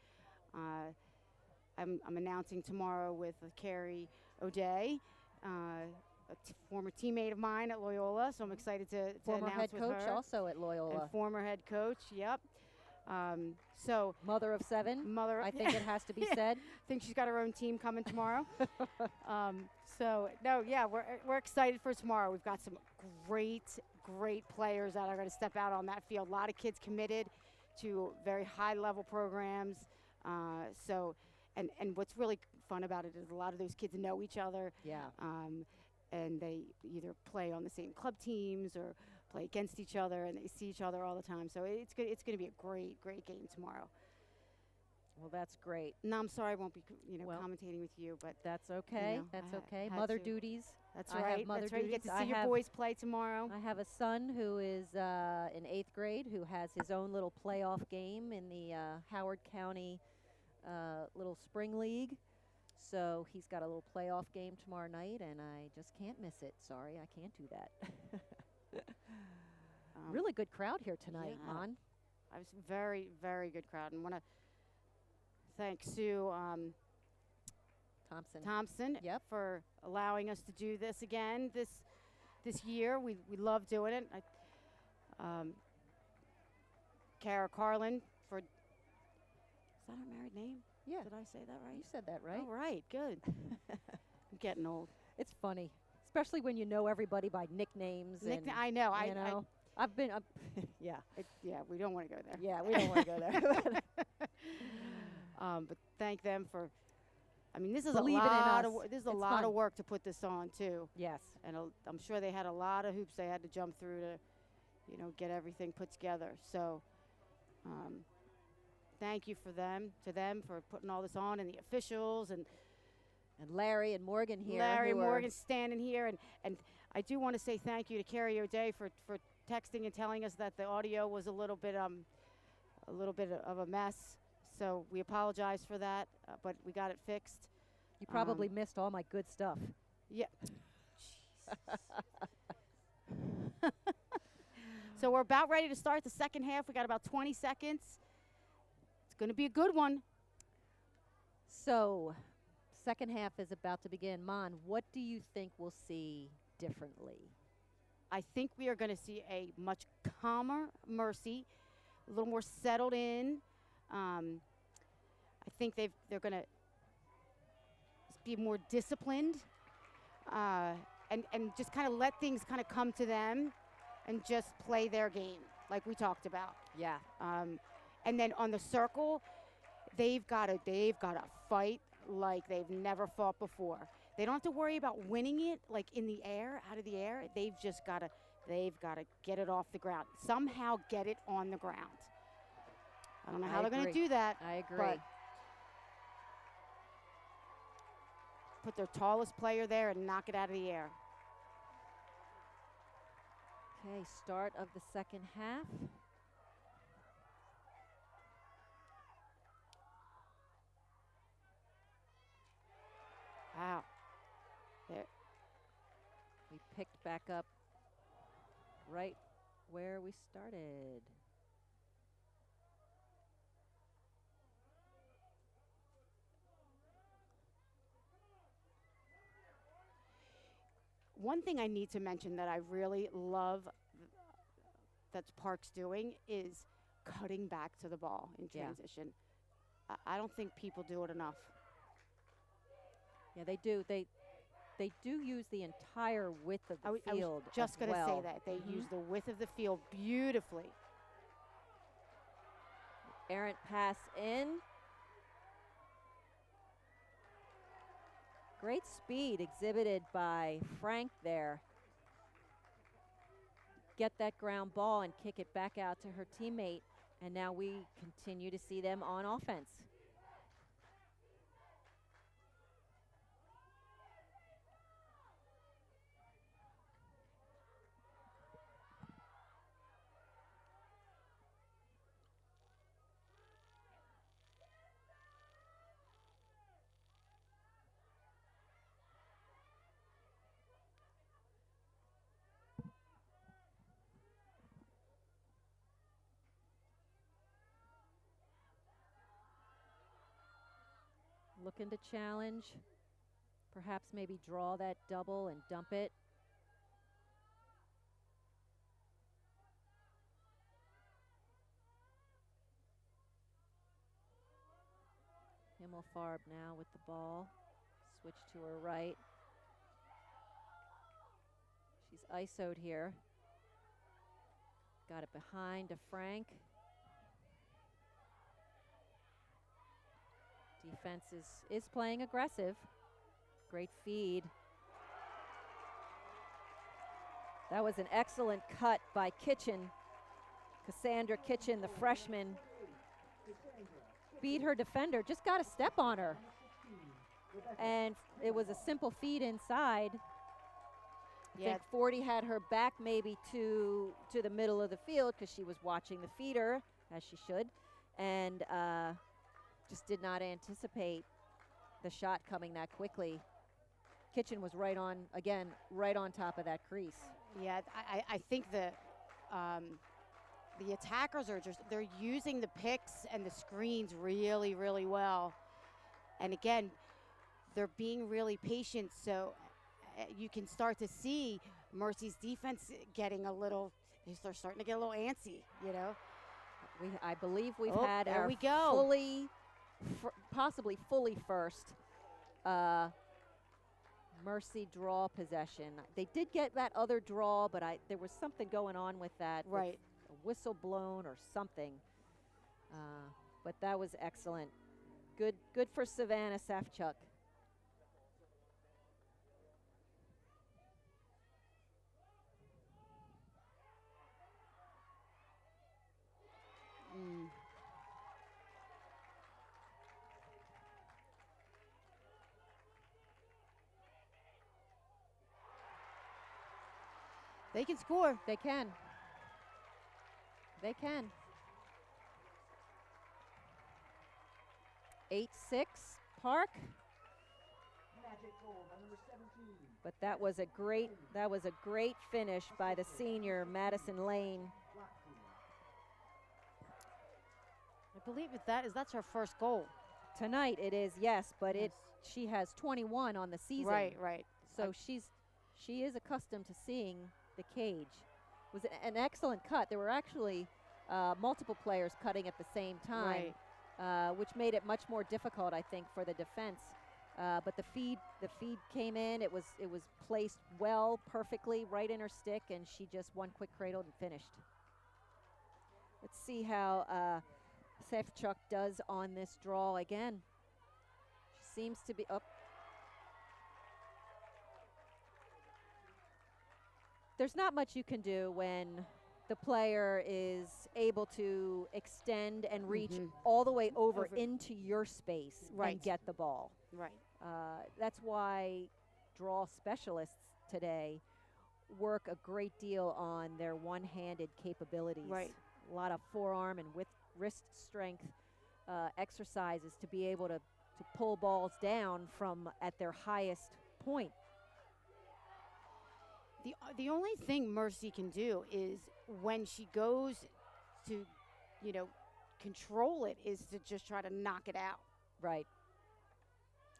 I'm announcing tomorrow with Carrie O'Day, former teammate of mine at Loyola, so I'm excited to Former announce head with coach her. also at Loyola. And former head coach, yep. So Mother of 7. mother, I think it has to be said. I think she's got her own team coming tomorrow. So no, yeah, we're excited for tomorrow. We've got some great players that are going to step out on that field. A lot of kids committed to very high level programs. So, and what's really fun about it is a lot of those kids know each other. Yeah. And they either play on the same club teams or play against each other, and they see each other all the time. So it's good. It's going to be a great game tomorrow. Well, that's great. No, I'm sorry I won't be Well, commentating with you, but That's okay. know, That's I okay. had Mother to. duties. that's I have right. mother That's right. You get duties. to I see your have- boys play tomorrow. I have a son who is in 8th grade who has his own little playoff game in the Howard County little spring league. So he's got a little playoff game tomorrow night, and I just can't miss it. Sorry, I can't do that. Really good crowd here tonight, yeah. Mon. I was very good crowd, and want to thank Sue Thompson Yep. for allowing us to do this again this year. We love doing it. Kara Carlin for, is that her married name? Yeah. Did I say that right? You said that right. All right, good. I'm getting old. It's funny, especially when you know everybody by nicknames. And, I know. you know, I've been, yeah. Yeah, we don't want to go there. Yeah, we don't want to go there. But thank them for. I mean, this is Believing in a lot us. of this is a It's lot fun. of work to put this on too, Yes. and I'm sure they had a lot of hoops they had to jump through to, get everything put together. So, thank you to them for putting all this on, and the officials and And Larry and Morgan here. Larry who are- Morgan standing here, and I do want to say thank you to Carrie O'Day for texting and telling us that the audio was a little bit of a mess. So we apologize for that, but we got it fixed. You probably missed all my good stuff. Yeah. So we're about ready to start the second half. We got about 20 seconds. It's going to be a good one. So, second half is about to begin. Mon, what do you think we'll see differently? I think we are going to see a much calmer Mercy, a little more settled in. I think they're going to be more disciplined and just kind of let things kind of come to them and just play their game like we talked about. Yeah. And then on the circle, they've got to fight like they've never fought before. They don't have to worry about winning it like in the air, out of the air. They've got to get it off the ground. Somehow get it on the ground. I don't know how they're going to do that. I agree. But put their tallest player there and knock it out of the air. Okay, start of the second half. Wow. There. We picked back up right where we started. One thing I need to mention that I really love that Park's doing is cutting back to the ball in Yeah. transition. I don't think people do it enough. Yeah, they do. They do use the entire width of the I was field. just as going to well. say that. They use the width of the field beautifully. Errant pass in. Great speed exhibited by Frank there. Get that ground ball and kick it back out to her teammate. And now we continue to see them on offense. Looking to challenge, perhaps maybe draw that double and dump it. Himmelfarb now with the ball. Switch to her right. She's ISO'd here. Got it behind to Frank. Defense is playing aggressive. Great feed. That was an excellent cut by Kitchen. Cassandra Kitchen, the freshman, beat her defender, just got a step on her. And it was a simple feed inside. I think 40 had her back maybe to the middle of the field because she was watching the feeder, as she should, and just did not anticipate the shot coming that quickly. Kitchen was right on, again, right on top of that crease. Yeah, I think the attackers are they're using the picks and the screens really, really well. And again, they're being really patient, so you can start to see Mercy's defense getting a little, they're starting to get a little antsy, you know. I believe we've had there our we go. fully, possibly fully first Mercy draw possession. They did get that other draw, but there was something going on with that. Right. With a whistle blown or something. But that was excellent. Good for Savannah Safchuk. They can score. They can. They can. 8-6 Park. But that was a great finish by the senior Madison Lane. I believe that's her first goal. Tonight it is, yes, but she has 21 on the season. Right. So she is accustomed to seeing the cage. It was an excellent cut. There were actually multiple players cutting at the same time, which made it much more difficult, I think, for the defense. But the feed came in. It was placed well, perfectly, right in her stick, and she just one quick cradled and finished. Let's see how Safchuk does on this draw again. She seems to be up. There's not much you can do when the player is able to extend and reach all the way over into your space and get the ball. Right. That's why draw specialists today work a great deal on their one-handed capabilities. Right. A lot of forearm and with wrist strength exercises to be able to pull balls down from at their highest point. The only thing Mercy can do is when she goes to, control it, is to just try to knock it out. Right.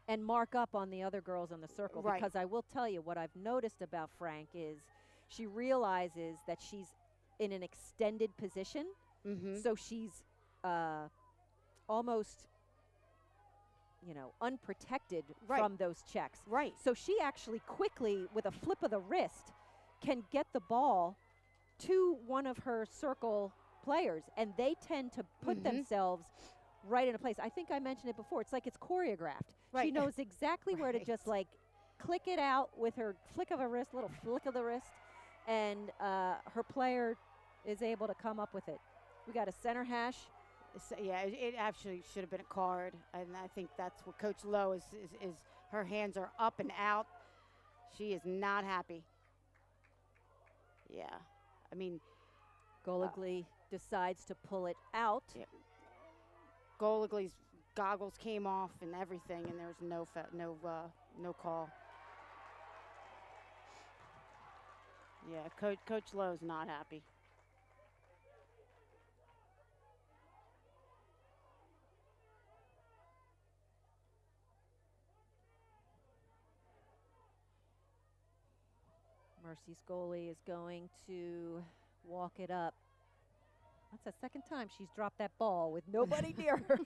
And mark up on the other girls on the circle. Right. Because I will tell you what I've noticed about Frank is she realizes that she's in an extended position. So she's almost, unprotected from those checks. Right. So she actually quickly, with a flip of the wrist, can get the ball to one of her circle players, and they tend to put themselves right in a place. I think I mentioned it before. It's like it's choreographed. She Right. knows exactly where to Right. just like click it out with her flick of a wrist, little flick of the wrist, and her player is able to come up with it. We got a center hash. So, yeah, it actually should have been a card, and I think that's what Coach Lowe is her hands are up and out. She is not happy. Yeah, I mean, Goligly decides to pull it out. yeah, Goligly's goggles came off and everything, and there was no call. Yeah, Coach Lowe's not happy. Mercy's goalie is going to walk it up. That's the second time she's dropped that ball with nobody near her.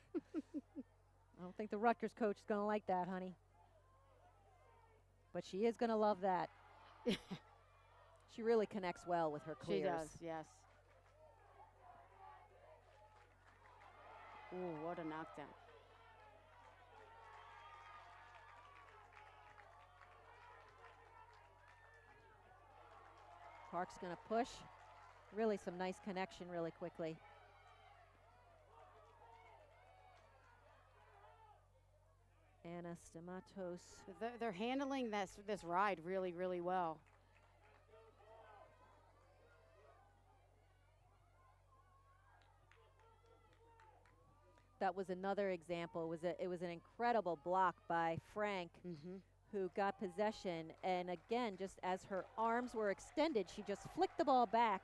I don't think the Rutgers coach is going to like that, honey. But she is going to love that. She really connects well with her clears. She does, yes. Ooh, what a knockdown. Park's going to push. Really some nice connection really quickly. Anna Stamatos. They're handling this ride really, really well. That was another example. It was an incredible block by Frank, who got possession. And again, just as her arms were extended, she just flicked the ball back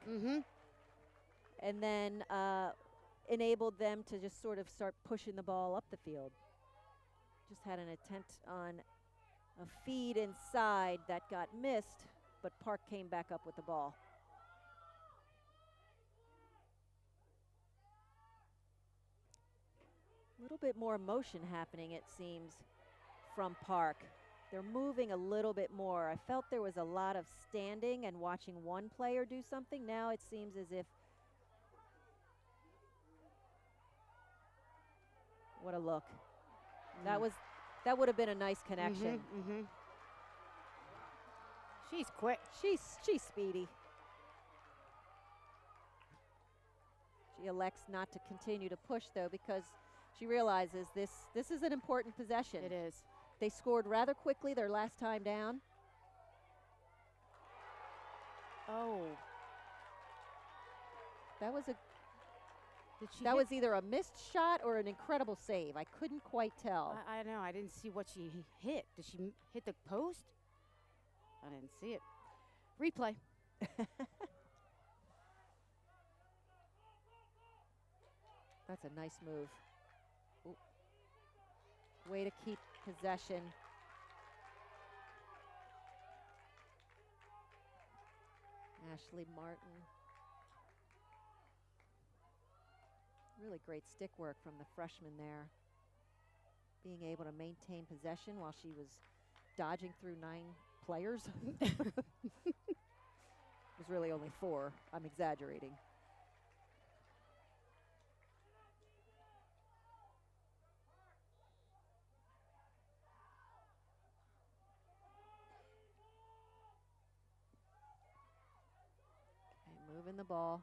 and then enabled them to just sort of start pushing the ball up the field. Just had an attempt on a feed inside that got missed, but Park came back up with the ball. A little bit more motion happening, it seems, from Park. They're moving a little bit more. I felt there was a lot of standing and watching one player do something. Now it seems as if, what a look. That would have been a nice connection. She's quick. She's speedy. She elects not to continue to push though, because she realizes this is an important possession. It is. They scored rather quickly their last time down. Oh. That was That was either a missed shot or an incredible save. I couldn't quite tell. I know. I didn't see what she hit. Did she hit the post? I didn't see it. Replay. That's a nice move. Ooh. Way to keep possession. Ashley Martin. Really great stick work from the freshman there. Being able to maintain possession while she was dodging through 9 players. It was really only 4. I'm exaggerating. Okay, moving the ball.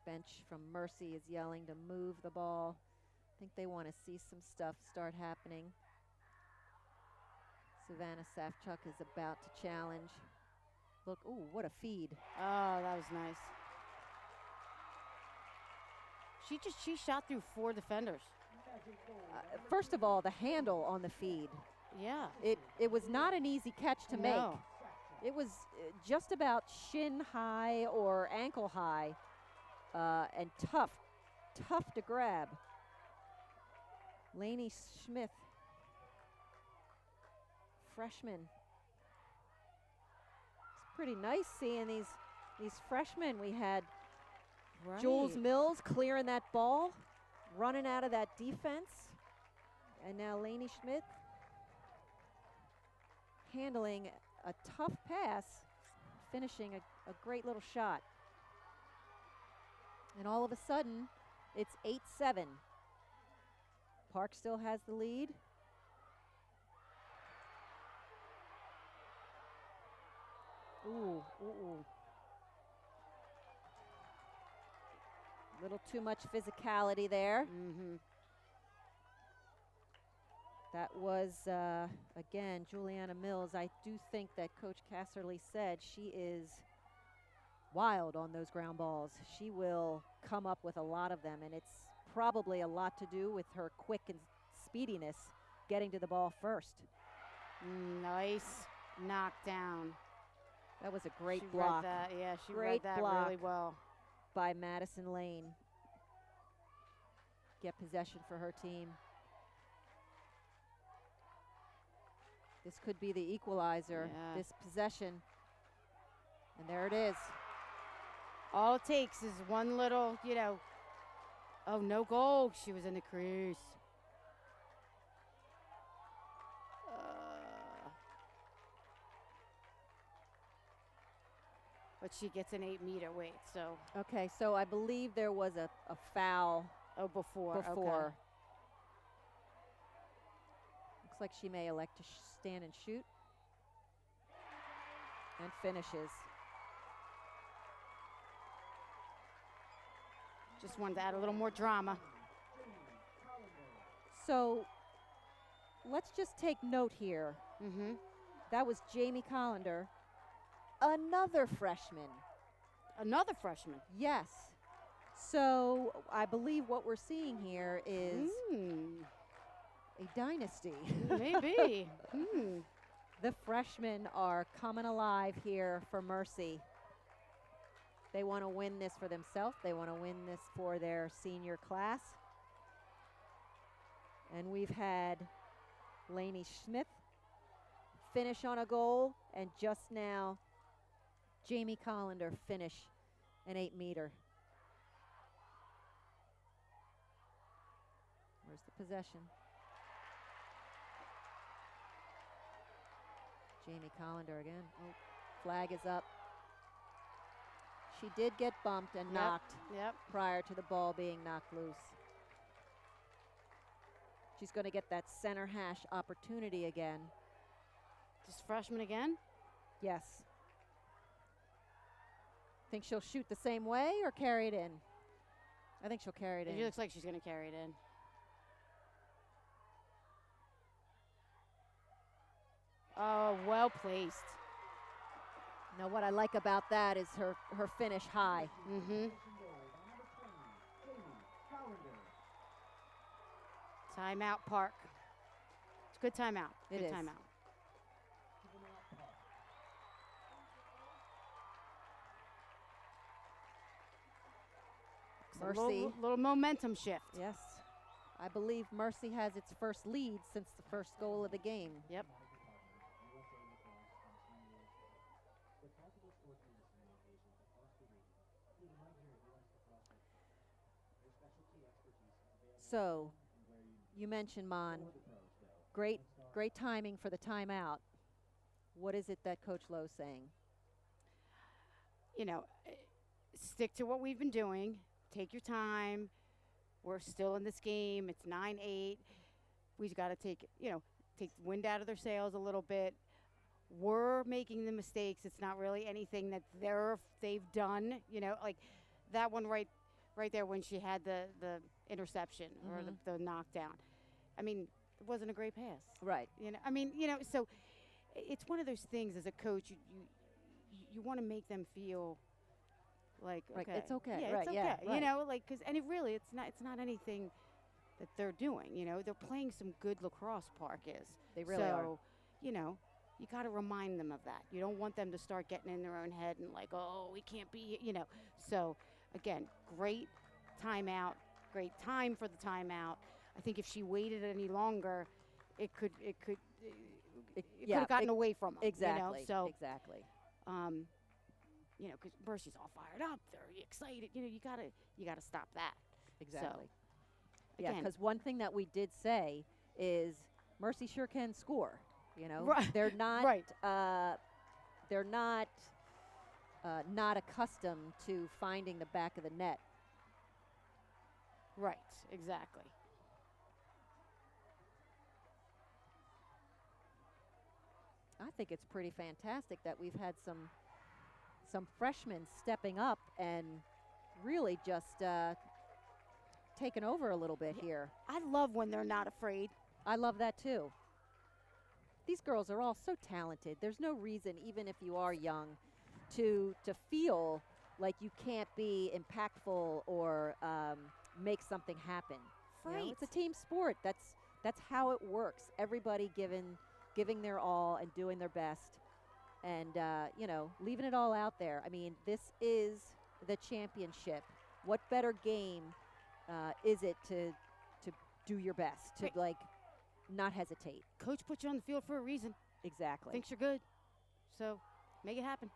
Bench from Mercy is yelling to move the ball. I think they want to see some stuff start happening. Savannah Safchuk is about to challenge. Look, ooh, what a feed. Oh, that was nice. She shot through 4 defenders. First of all, the handle on the feed. Yeah. It was not an easy catch to make. No. It was just about shin high or ankle high, and tough to grab. Lainey Smith, freshman. It's pretty nice seeing these freshmen. We had Right. Jules Mills clearing that ball, running out of that defense. And now Lainey Schmidt handling a tough pass, finishing a great little shot. And all of a sudden, it's 8-7. Park still has the lead. Ooh, ooh. Little too much physicality there. Mm-hmm. That was, again, Juliana Mills. I do think that Coach Casserly said she is wild on those ground balls. She will come up with a lot of them, and it's probably a lot to do with her quick and speediness getting to the ball first. Nice knockdown. That was a great She block. read that. Yeah, she Great read that block. really well. By Madison Lane. Get possession for her team. This could be the equalizer, Yeah. this possession. And there it is. All it takes is one little, oh, no goal. She was in the crease. But she gets an 8-meter weight, so. Okay, so I believe there was a foul Oh, before. before. Okay. Looks like she may elect to stand and shoot. And finishes. Just wanted to add a little more drama. So let's just take note here. Mm-hmm. That was Jamie Collender, another freshman. Another freshman. Yes. So I believe what we're seeing here is a dynasty. Maybe. The freshmen are coming alive here for Mercy. They want to win this for themselves. They want to win this for their senior class. And we've had Lainey Smith finish on a goal, and just now Jamie Collender finish an 8-meter. Where's the possession? Jamie Collender again. Oh, flag is up. She did get bumped and knocked prior to the ball being knocked loose. She's going to get that center hash opportunity again. Just freshman again? Yes. Think she'll shoot the same way or carry it in? I think she'll carry it in. It looks like she's going to carry it in. Oh, well placed. Now what I like about that is her finish high. Mm-hmm. Timeout, Park. It's a good timeout. It Good is. timeout. Mercy. Little momentum shift. Yes. I believe Mercy has its first lead since the first goal of the game. Yep. So, you mentioned, Mon, great timing for the timeout. What is it that Coach Lowe's saying? Stick to what we've been doing. Take your time. We're still in this game. It's 9-8. We've got to take the wind out of their sails a little bit. We're making the mistakes. It's not really anything that they've done. Like that one right there when she had the interception or the knockdown. I mean, it wasn't a great pass. Right. So it's one of those things as a coach, you want to make them feel like, okay. It's okay. Yeah, right. it's okay. Yeah. Right. It's not anything that they're doing. They're playing some good lacrosse, Park is. They really are. So, you got to remind them of that. You don't want them to start getting in their own head and like, oh, we can't be, So, again, great timeout, great time for the timeout. I think if she waited any longer, it could have gotten away from them. Exactly. So, exactly. because Mercy's all fired up, they're excited. You gotta stop that. Exactly. So, yeah, again, because one thing that we did say is Mercy sure can score. Right. They're not. Right. They're not accustomed to finding the back of the net. Right. Exactly. I think it's pretty fantastic that we've had some some freshmen stepping up and really just taking over a little bit here. I love when they're not afraid. I love that too. These girls are all so talented. There's no reason, even if you are young, to feel like you can't be impactful or make something happen. You know, Right. it's a team sport. That's how it works. Everybody giving their all and doing their best, and you know, leaving it all out there. I mean, this is the championship. What better game is it to do your best, to Right. like not hesitate? Coach put you on the field for a reason. Exactly. Thinks you're good. So make it happen.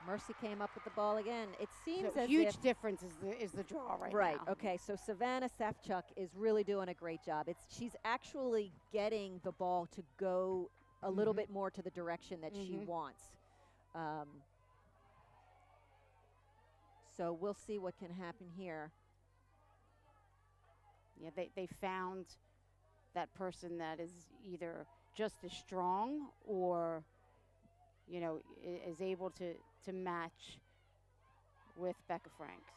Mercy came up with the ball again. It seems So as huge if difference is the draw right now. Okay, so Savannah Safchuk is really doing a great job. She's actually getting the ball to go a little bit more to the direction that she wants. So we'll see what can happen here. Yeah, they found that person that is either just as strong or, you know, is able to match with Becca Franks.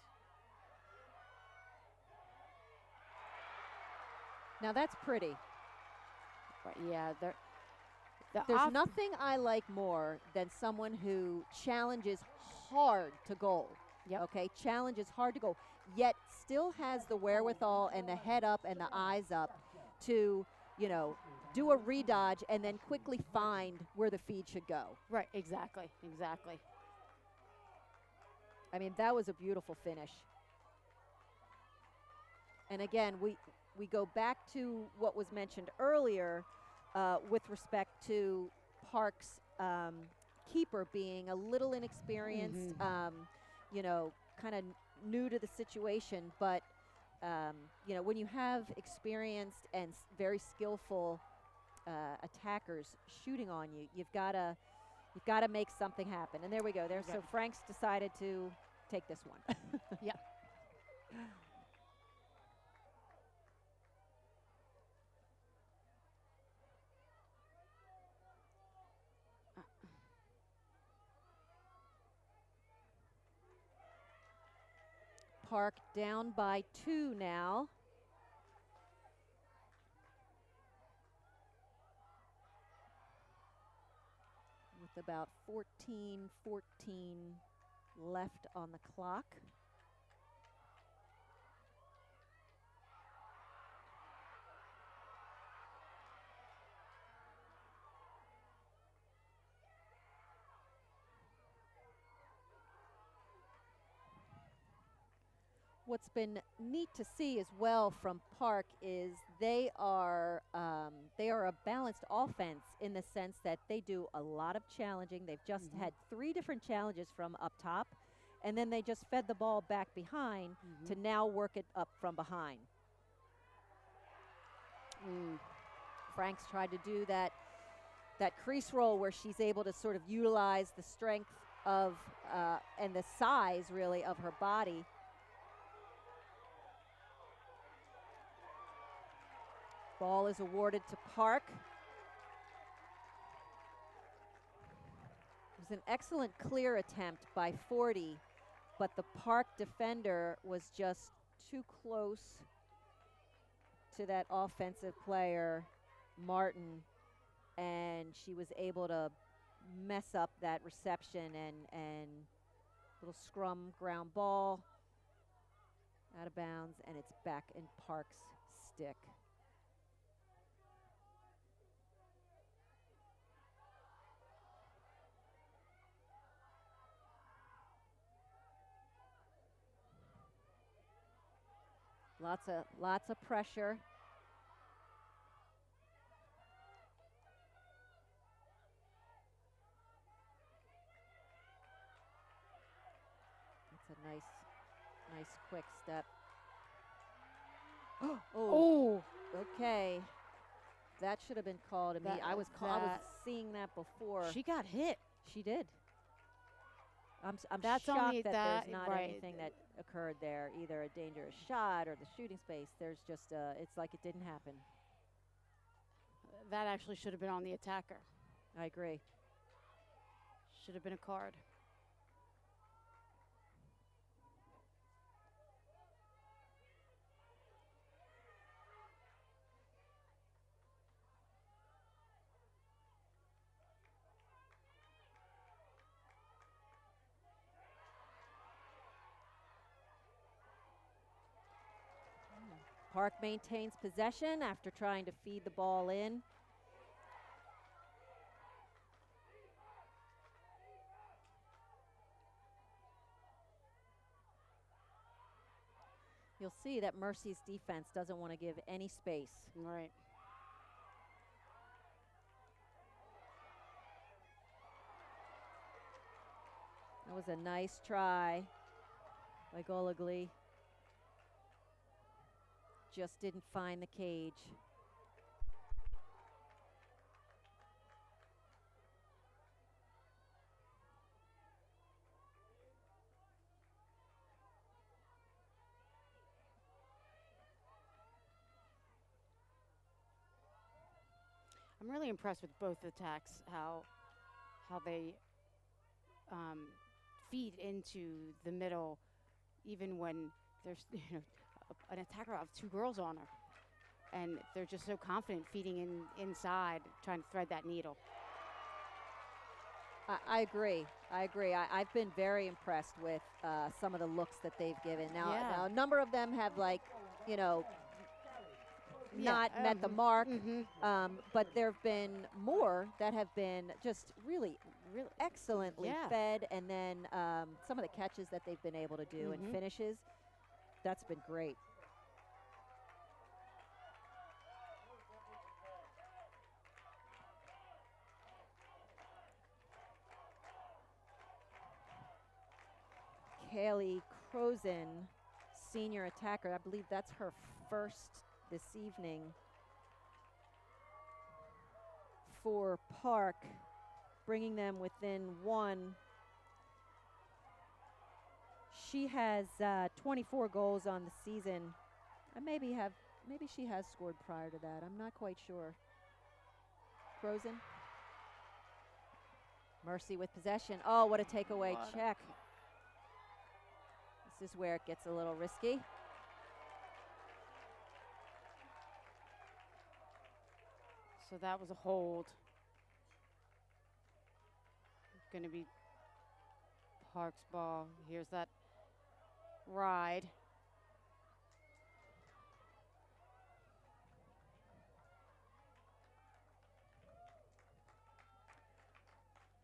Now that's pretty. But yeah, There's nothing I like more than someone who challenges hard to goal. Yep. Okay, challenges hard to goal, yet still has the wherewithal and the head up and the eyes up to, you know, do a redodge and then quickly find where the feed should go. Right, exactly. I mean, that was a beautiful finish. And again, we go back to what was mentioned earlier with respect to Park's keeper being a little inexperienced, you know, kind of new to the situation. But, you know, when you have experienced and very skillful attackers shooting on you, you've got to make something happen. And there we go. So Franks decided to take this one. Yep. Park down by 2 now. With about 14 left on the clock. What's been neat to see as well from Park is they are a balanced offense in the sense that they do a lot of challenging. They've just had 3 different challenges from up top, and then they just fed the ball back behind to now work it up from behind. Franks tried to do that crease roll where she's able to sort of utilize the strength of and the size really of her body. Ball is awarded to Park. It was an excellent clear attempt by 40, but the Park defender was just too close to that offensive player, Martin, and she was able to mess up that reception and little scrum ground ball out of bounds, and it's back in Park's stick. Lots of pressure. It's a nice quick step. Oh, okay. That should have been called to me. I was seeing that before. she got hit. She did. I'm That's shocked only that that- there's not right. anything that occurred there, either a dangerous shot or the shooting space. There's just it's like it didn't happen. That actually should have been on the attacker. I agree. Should have been a card. Park maintains possession after trying to feed the ball in. You'll see that Mercy's defense doesn't want to give any space. Right. That was a nice try by Goligly. Just didn't find the cage. I'm really impressed with both attacks, how they feed into the middle, even when there's an attacker of 2 girls on her, and they're just so confident feeding inside, trying to thread that needle. I agree. I've been very impressed with some of the looks that they've given. Now, a number of them have, like, not met the mark, but there have been more that have been just really excellently fed, and then some of the catches that they've been able to do and finishes, that's been great. Kaylee Crozen, senior attacker, I believe that's her first this evening for Park, bringing them within 1. She has 24 goals on the season. Maybe she has scored prior to that. I'm not quite sure. Crozen. Mercy with possession. Oh, what a takeaway check. This is where it gets a little risky. So that was a hold. Going to be Park's ball. Here's that ride.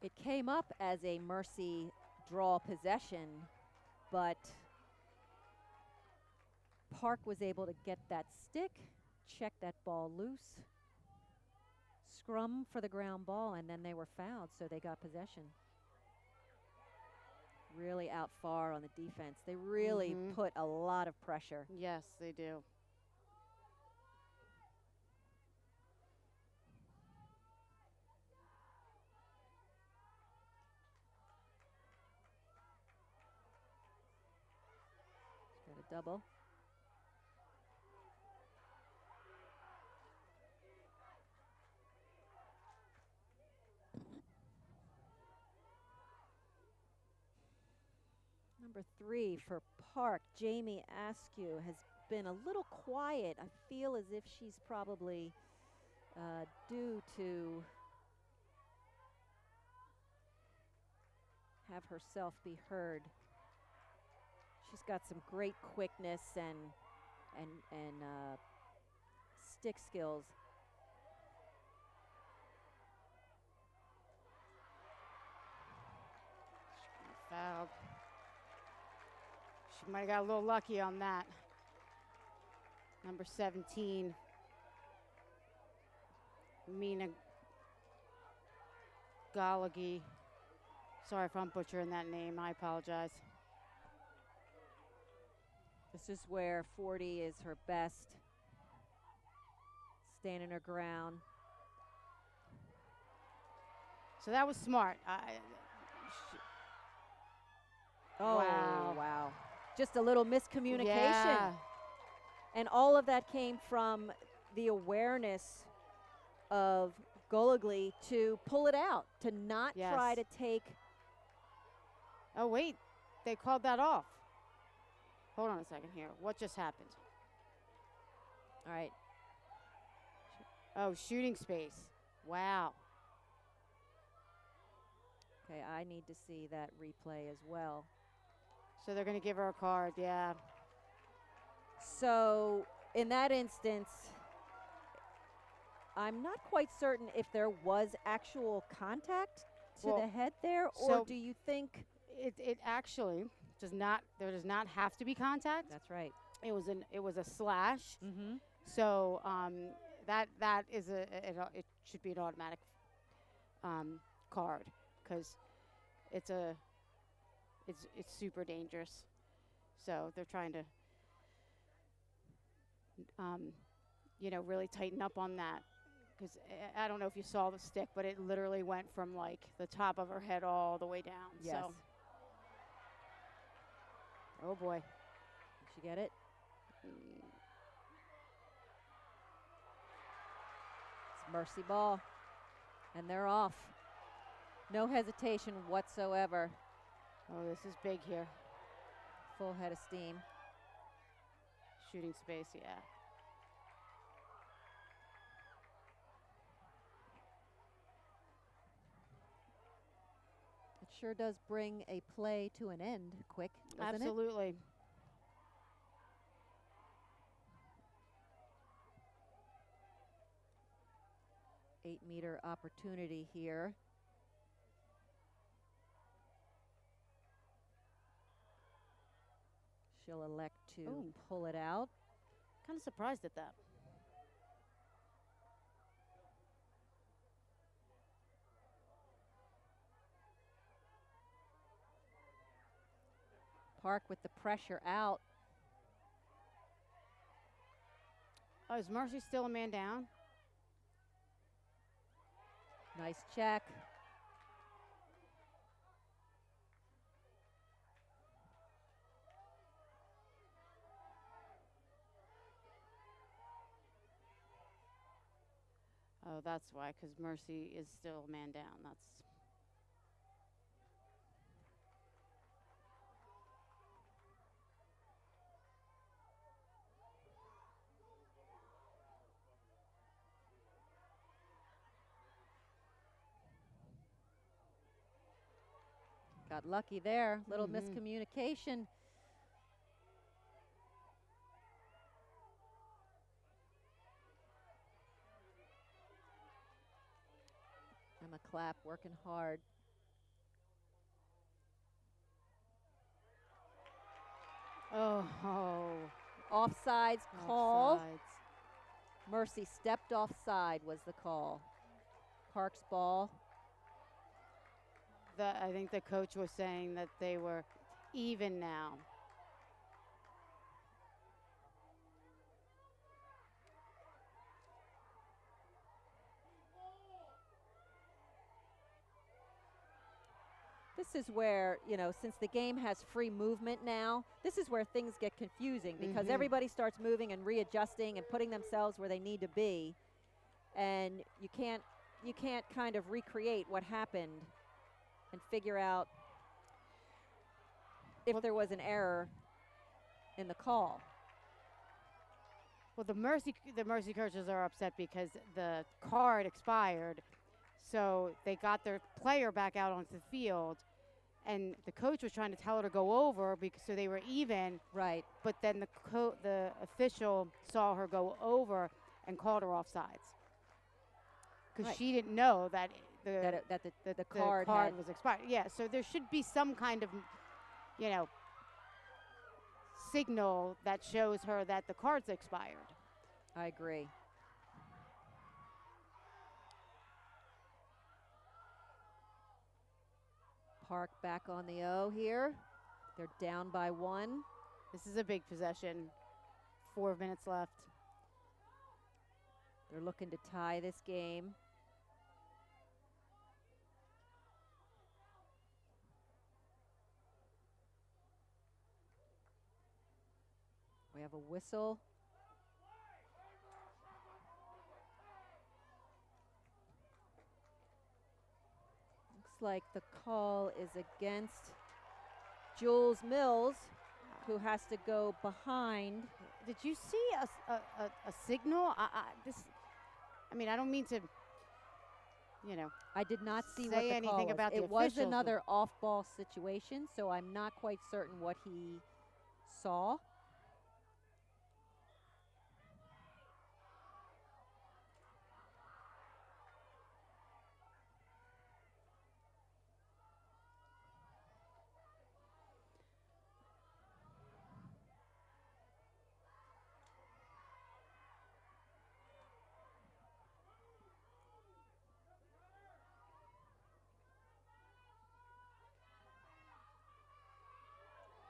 It came up as a Mercy draw possession, but Park was able to get that stick, check that ball loose, scrum for the ground ball, and then they were fouled, so they got possession. Really out far on the defense. They really put a lot of pressure. Yes, they do. Got a double. Number 3 for Park, Jamie Askew, has been a little quiet. I feel as if she's probably due to have herself be heard. She's got some great quickness and stick skills. Fouled. She might have got a little lucky on that. Number 17, Mina Gallagher. Sorry if I'm butchering that name. I apologize. This is where 40 is her best. Standing her ground. So that was smart. Wow. Just a little miscommunication. Yeah. And all of that came from the awareness of Goligly to pull it out, to not try to take Oh, wait. They called that off. Hold on a second here. What just happened? All right. Oh, shooting space. Wow. Okay, I need to see that replay as well. So they're going to give her a card, yeah. So in that instance, I'm not quite certain if there was actual contact to Well, the head there, or so do you think? It actually does not, there does not have to be contact. That's right. It was a slash. Mm-hmm. So that is it should be an automatic card because it's super dangerous. So they're trying to really tighten up on that because I don't know if you saw the stick, but it literally went from like the top of her head all the way down. Yes. So. Oh boy. Did she get it? It's Mercy ball. And they're off. No hesitation whatsoever. Oh, this is big here. Full head of steam. Shooting space, yeah. It sure does bring a play to an end quick, doesn't it? Absolutely. 8-meter opportunity here. She'll elect to pull it out. Kind of surprised at that. Park with the pressure out. Oh, is Mercy still a man down? Nice check. Oh, that's why, because Mercy is still a man down. That's. Got lucky there. Little miscommunication. Emma Clapp working hard. Oh. Offsides call. Mercy stepped offside was the call. Park's ball. I think the coach was saying that they were even now. This is where, since the game has free movement now, this is where things get confusing because everybody starts moving and readjusting and putting themselves where they need to be. And you can't kind of recreate what happened and figure out if there was an error in the call. Well, the Mercy coaches are upset because the card expired, so they got their player back out onto the field, and the coach was trying to tell her to go over so they were even. Right. But then the official saw her go over and called her offsides because she didn't know that the card was expired. Yeah, so there should be some kind of, signal that shows her that the card's expired. I agree. Park back on the O here. They're down by 1. This is a big possession. 4 minutes left. They're looking to tie this game. We have a whistle. Looks like the call is against Jules Mills, who has to go behind. Did you see a signal? I mean, I don't mean to, you know. I did not see Say what the anything call was. about the It was officials, another off-ball situation, so I'm not quite certain what he saw.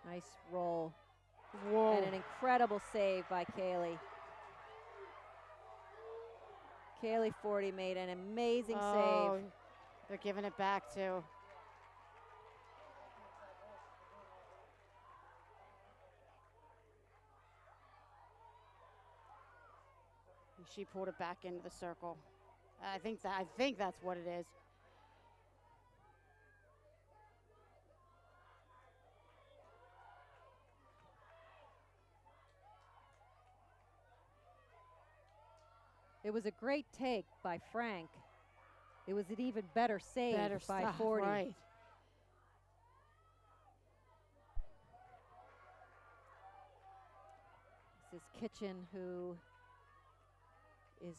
Nice roll. Whoa. And an incredible save by Kaylee. Kaylee Forty made an amazing save. They're giving it back too. She pulled it back into the circle. I think that's what it is. It was a great take by Frank. It was an even better save by stuff, 40. Right. This is Kitchen, who is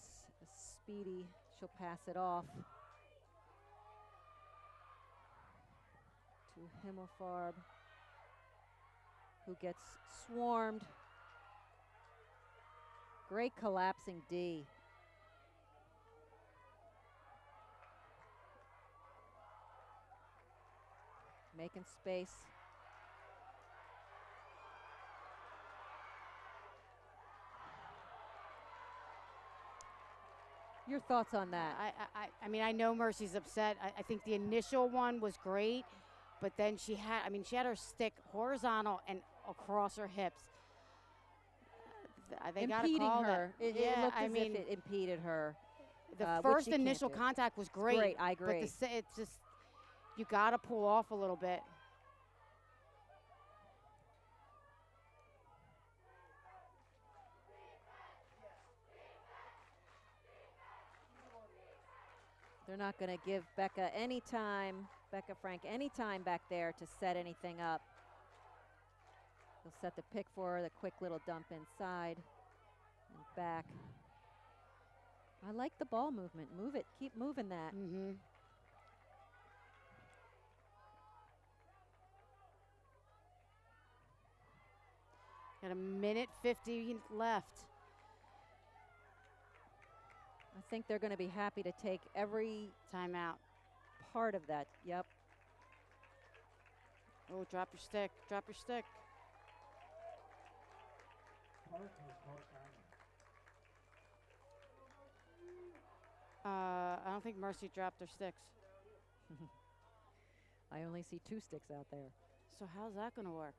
speedy. She'll pass it off to Himmelfarb, who gets swarmed. Great collapsing D. Making space. Your thoughts on that? I mean, I know Mercy's upset. I think the initial one was great, but then she had her stick horizontal and across her hips. They got to call her. That. It looked as if it impeded her. The first initial contact was great. Great, I agree. But it's just, you got to pull off a little bit. They're not going to give Becca Frank any time back there to set anything up. They'll set the pick for her, the quick little dump inside and back. I like the ball movement. Move it. Keep moving that. Mm-hmm. Got a minute 50 left. I think they're going to be happy to take every timeout. Part of that. Yep. Oh, drop your stick. Drop your stick. I don't think Mercy dropped her sticks. I only see 2 sticks out there. So how's that going to work?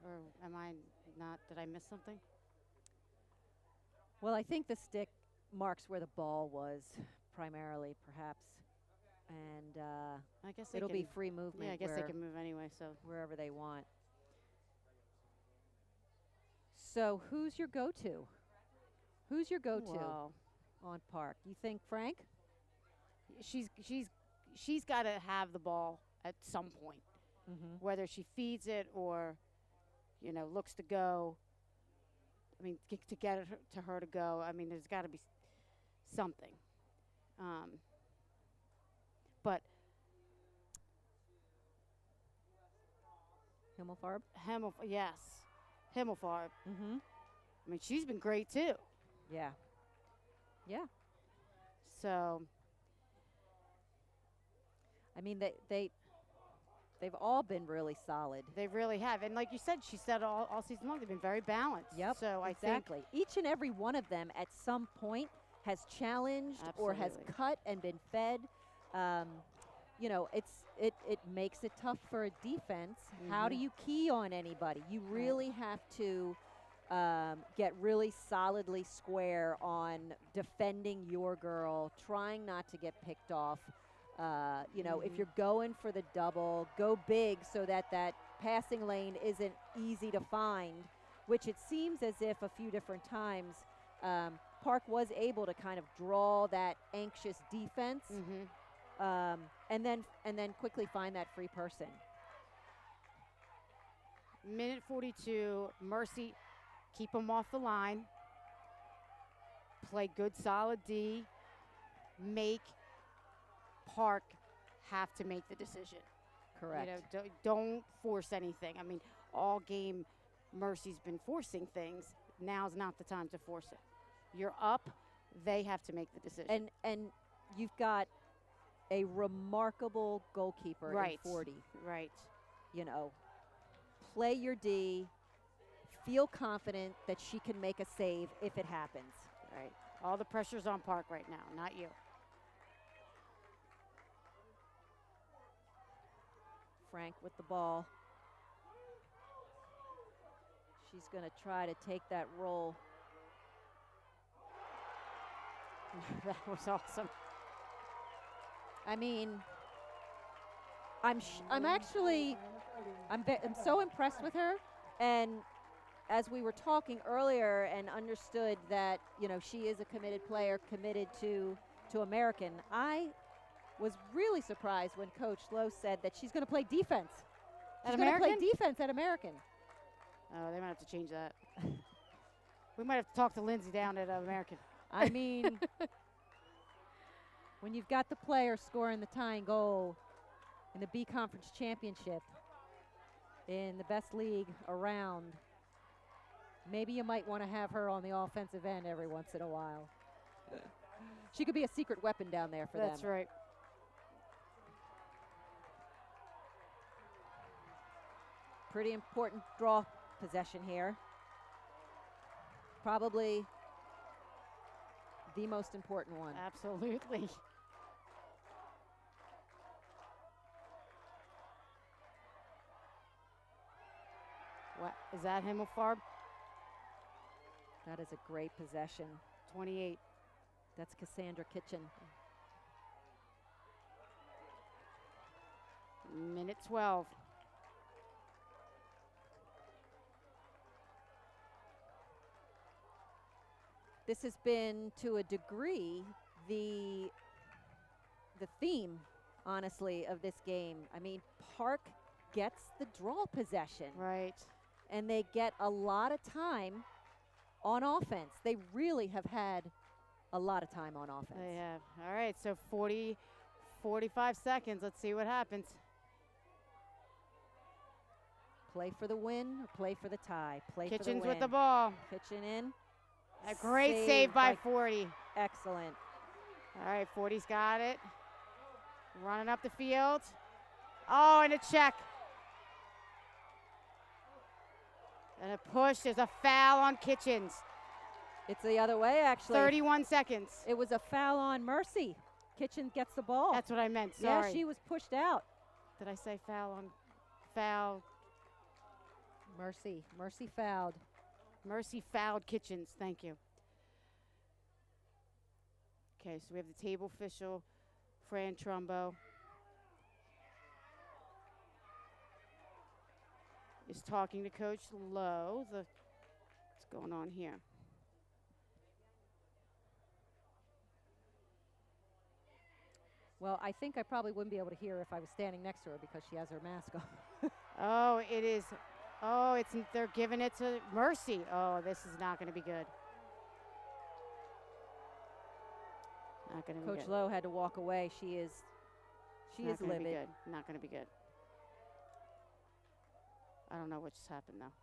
Or am I not? Did I miss something? Well, I think the stick marks where the ball was primarily, perhaps. And I guess it'll be free movement. Yeah, I guess they can move anyway, so wherever they want. So who's your go-to? Who's your go-to on Park? You think Frank? She's got to have the ball at some point, whether she feeds it or, looks to go. I mean, to get it to her to go. I mean, there's got to be something. But Himmelfarb? Yes. Himmelfarb. Mm-hmm. I mean, she's been great too. Yeah. Yeah. So. I mean, they've all been really solid. They really have. And like you said, she said all season long, they've been very balanced. Yep, so exactly. I think each and every one of them at some point has challenged or has cut and been fed. It makes it tough for a defense. How do you key on anybody? You really have to get really solidly square on defending your girl, trying not to get picked off. If you're going for the double, go big so that passing lane isn't easy to find, which it seems as if a few different times Park was able to kind of draw that anxious defense and then quickly find that free person. Minute 42, Mercy, keep them off the line. Play good, solid D. Make Park have to make the decision. Correct. You know, don't force anything. I mean, all game, Mercy's been forcing things. Now's not the time to force it. You're up. They have to make the decision. And you've got a remarkable goalkeeper in 40. Right. You know, play your D. Feel confident that she can make a save if it happens. Right. All the pressure's on Park right now, not you. Frank with the ball. She's going to try to take that roll. That was awesome. I mean, I'm so impressed with her, and as we were talking earlier and understood that, you know, she is a committed player, committed to American, I was really surprised when Coach Lowe said that she's going to play defense. She's going to play defense at American. Oh, they might have to change that. We might have to talk to Lindsay down at American. I mean, when you've got the player scoring the tying goal in the B Conference Championship in the best league around, maybe you might want to have her on the offensive end every once in a while. She could be a secret weapon down there for them. That's right. Pretty important draw possession here. Probably the most important one. Absolutely. What is that, Himmelfarb? That is a great possession. 28. That's Cassandra Kitchen. Minute 12. This has been, to a degree, the theme, honestly, of this game. I mean, Park gets the draw possession. Right. And they get a lot of time on offense. They really have had a lot of time on offense. They have. All right, so 45 seconds. Let's see what happens. Play for the win or play for the tie. Play for the win. Kitchens with the ball. Kitchen in. A great save by 40. Excellent. All right, 40's got it. Running up the field. Oh, and a check. And a push. There's a foul on Kitchens. It's the other way, actually. 31 seconds. It was a foul on Mercy. Kitchen gets the ball. That's what I meant. Sorry. Yeah, she was pushed out. Did I say foul on foul? Mercy. Mercy fouled. Mercy fouled Kitchens. Thank you. Okay, so we have the table official, Fran Trumbo, is talking to Coach Lowe. What's going on here? Well, I think I probably wouldn't be able to hear if I was standing next to her because she has her mask on. Oh, it is. Oh, they're giving it to Mercy. Oh, this is not going to be good. Not going to be good. Coach Lowe had to walk away. She is livid. Be good. Not going to be good. I don't know what just happened though.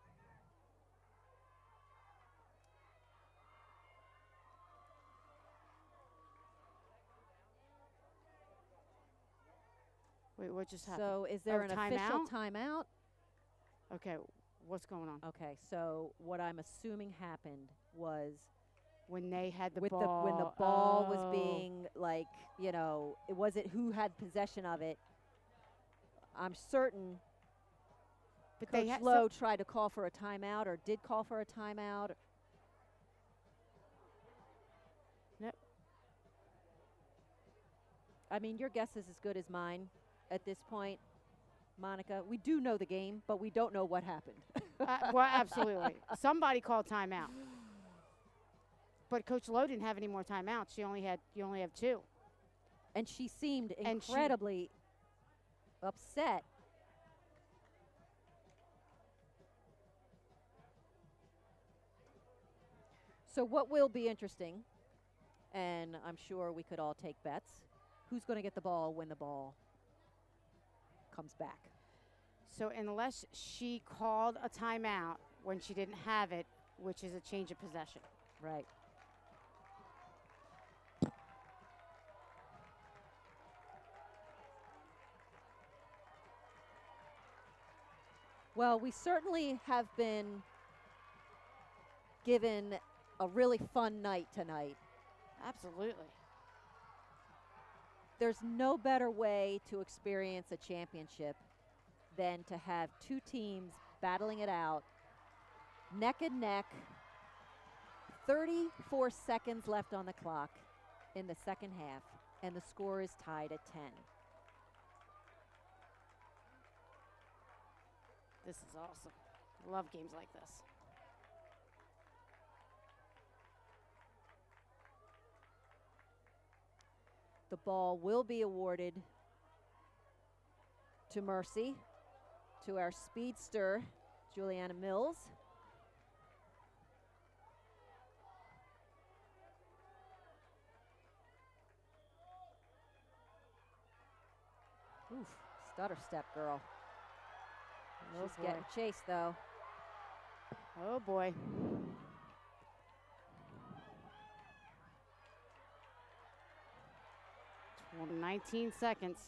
Wait, what just happened? So is there an official timeout? Okay, what's going on? Okay, so what I'm assuming happened was when they had the when ball. the ball was being, like, you know, it wasn't who had possession of it. I'm certain but Coach Lowe tried to call for a timeout or did call for a timeout. Yep. I mean, your guess is as good as mine at this point. Monica, we do know the game, but we don't know what happened. Well, absolutely. Somebody called timeout. But Coach Lowe didn't have any more timeouts. You only have 2. And she seemed And she- incredibly upset. So what will be interesting, and I'm sure we could all take bets, who's going to get the ball when the ball comes back? So unless she called a timeout when she didn't have it, which is a change of possession. Right. Well, we certainly have been given a really fun night tonight. Absolutely. There's no better way to experience a championship than to have 2 teams battling it out, neck and neck, 34 seconds left on the clock in the second half, and the score is tied at 10. This is awesome. I love games like this. The ball will be awarded to Mercy, to our speedster, Juliana Mills. Oof, stutter step, girl. Mills boy. getting chased, though. Oh, boy. 19 seconds.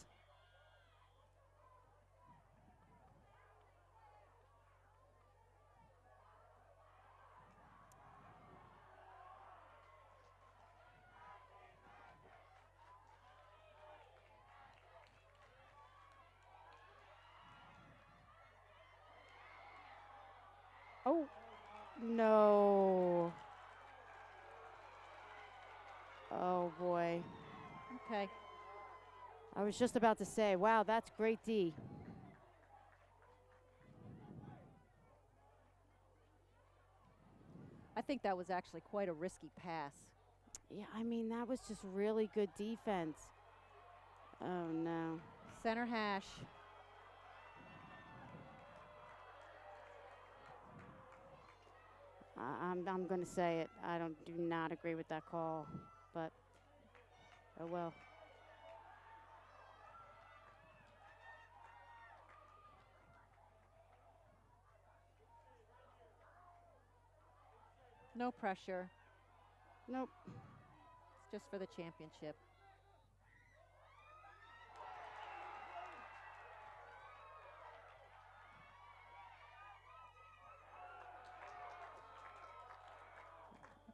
Oh, no. Oh, boy. Okay. I was just about to say, wow, that's great D. I think that was actually quite a risky pass. Yeah, I mean, that was just really good defense. Oh, no. Center hash. I'm going to say it. I do not agree with that call, but oh well. No pressure. Nope. It's just for the championship.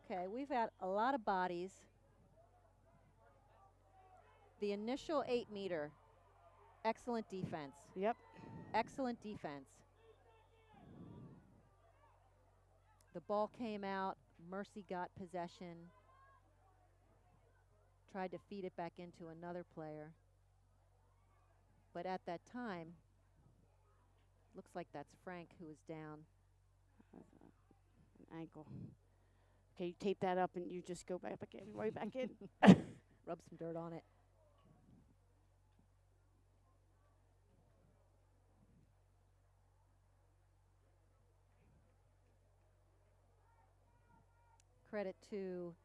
Okay, we've had a lot of bodies. The initial 8-meter, excellent defense. Yep. Excellent defense. The ball came out. Mercy got possession. Tried to feed it back into another player. But at that time, looks like that's Frank who is down. An ankle. Okay, you tape that up and you just go back again, right back in. Rub some dirt on it. Credit to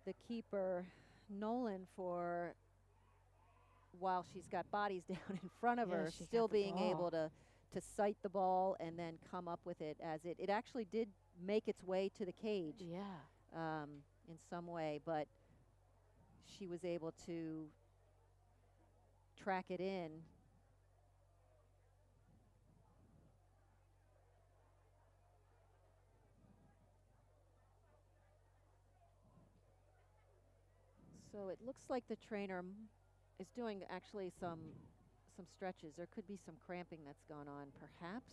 the keeper, Nolan, for, while she's got bodies down in front of Yeah, her, she got still the being ball. able to sight the ball and then come up with it, as it actually did make its way to the cage. Yeah. In some way, but she was able to track it in. So it looks like the trainer is doing actually some stretches. There could be some cramping that's gone on, perhaps.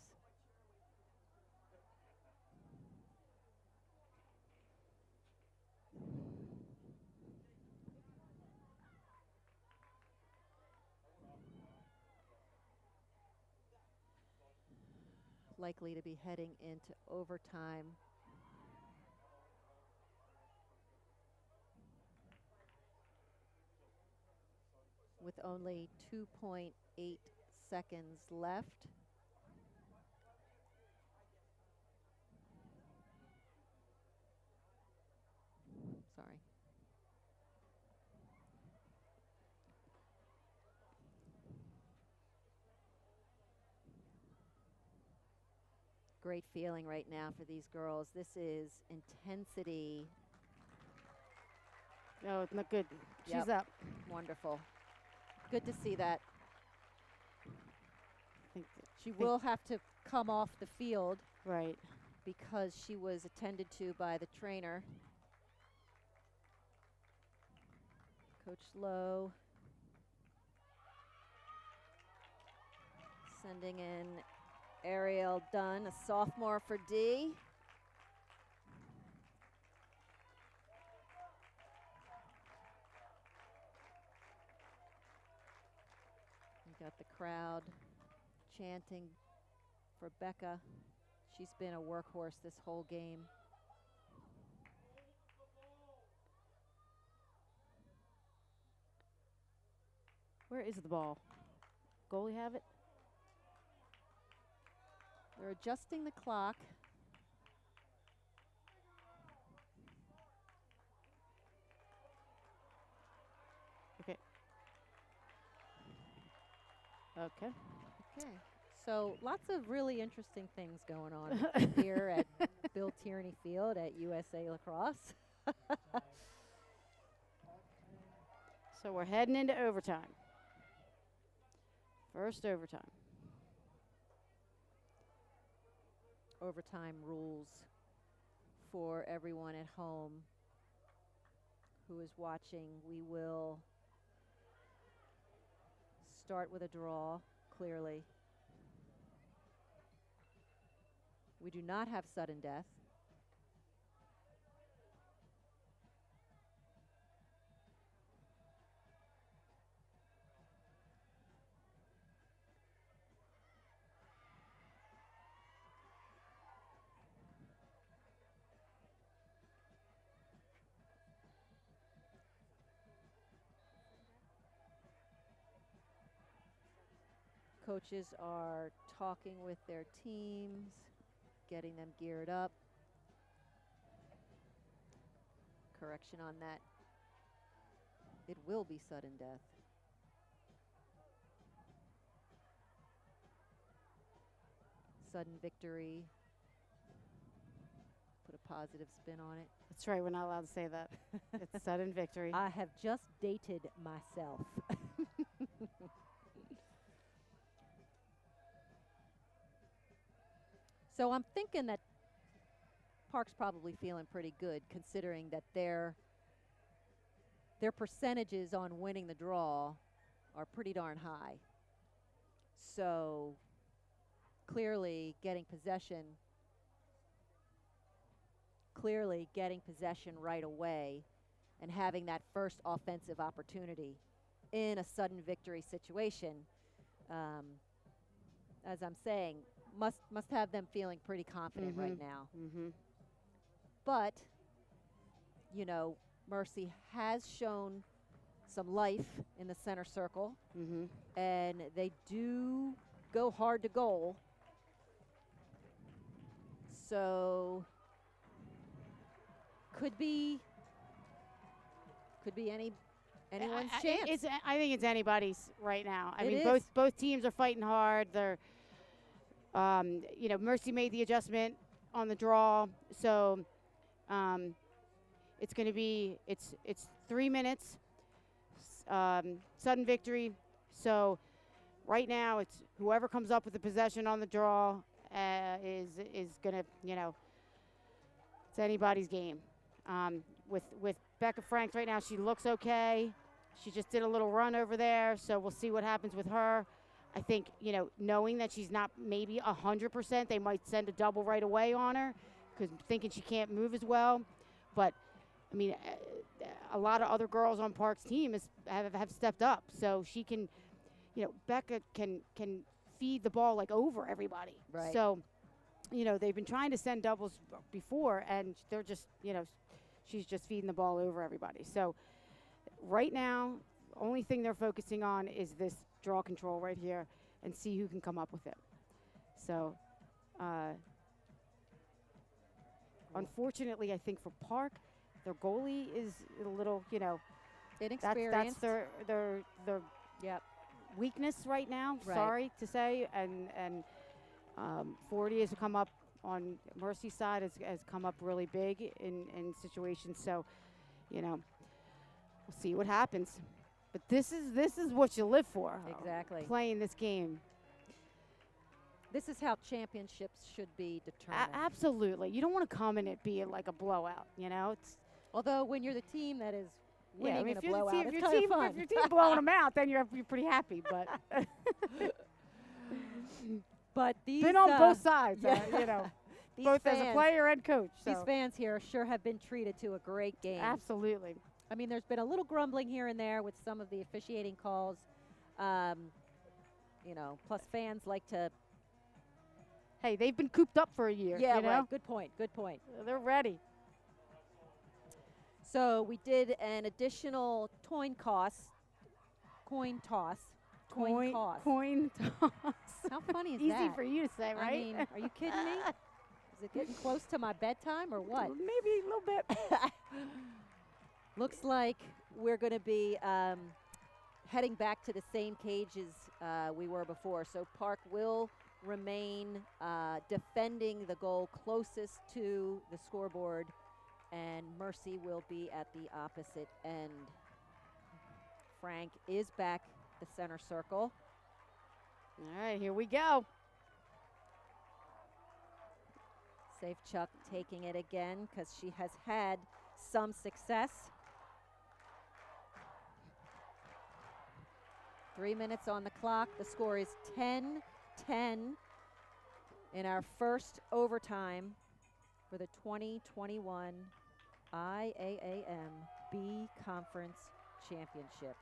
likely to be heading into overtime. With only 2.8 seconds left. Sorry. Great feeling right now for these girls. This is intensity. No, it's not good. Yep. She's up. Wonderful. Good to see that. She think- will have to come off the field. Right. Because she was attended to by the trainer. Coach Lowe sending in Ariel Dunn, a sophomore for D. We got the crowd chanting for Becca. She's been a workhorse this whole game. Where is the ball? Goalie have it? They're adjusting the clock. Okay. Okay. Okay. So lots of really interesting things going on here at Bill Tierney Field at USA Lacrosse. So we're heading into overtime. First overtime. Overtime rules for everyone at home who is watching. We will start with a draw, clearly. We do not have sudden death. Coaches are talking with their teams, getting them geared up. Correction on that. It will be sudden death. Sudden victory. Put a positive spin on it. That's right, we're not allowed to say that. It's sudden victory. I have just dated myself. So I'm thinking that Park's probably feeling pretty good, considering that their percentages on winning the draw are pretty darn high. So clearly getting possession right away and having that first offensive opportunity in a sudden victory situation, as I'm saying, must have them feeling pretty confident right now. But, you know, Mercy has shown some life in the center circle, and they do go hard to goal. So could be anyone's chance. I think it's anybody's right now. I It mean, is. both teams are fighting hard. They're, you know, Mercy made the adjustment on the draw, so it's going to be it's 3 minutes, sudden victory. So right now it's whoever comes up with the possession on the draw is going to, you know, it's anybody's game. With Becca Franks right now, she looks okay. She just did a little run over there, so we'll see what happens with her. I think, you know, knowing that she's not maybe 100%, they might send a double right away on her because thinking she can't move as well. But, I mean, a lot of other girls on Park's team have stepped up. So she can, you know, Becca can feed the ball like over everybody. Right. So they've been trying to send doubles before, and they're just, she's just feeding the ball over everybody. So right now, only thing they're focusing on is this draw control right here and see who can come up with it. So unfortunately, I think for Park, their goalie is a little, Inexperienced. that's their Yep. weakness right now. Right. Sorry to say, and 40 has come up on Mercy's side has come up really big in situations. So, we'll see what happens. But this is what you live for. Exactly. Playing this game. This is how championships should be determined. Absolutely. You don't want to come and it be like a blowout. It's Although when you're the team that is winning I mean, in a if you're blowout, the team, it's if kind your of team, fun. if your team blowing them out, then you're pretty happy. But But these been on both sides. yeah. These both as a fans- player and coach. These So. fans here sure have been treated to a great game. Absolutely. I mean, there's been a little grumbling here and there with some of the officiating calls. Plus fans like to. Hey, they've been cooped up for a year. Yeah, you know? right. Good point. Good point. They're ready. So we did an additional coin toss. Coin toss. Coin toss. How funny is Easy that? for you to say, right? I mean, are you kidding me? Is it getting close to my bedtime or what? Maybe a little bit. Looks like we're going to be heading back to the same cages we were before. So Park will remain defending the goal closest to the scoreboard, and Mercy will be at the opposite end. Frank is back the center circle. All right, here we go. Safe Chuck taking it again because she has had some success. 3 minutes on the clock. The score is 10-10 in our first overtime for the 2021 IAAM B Conference Championship.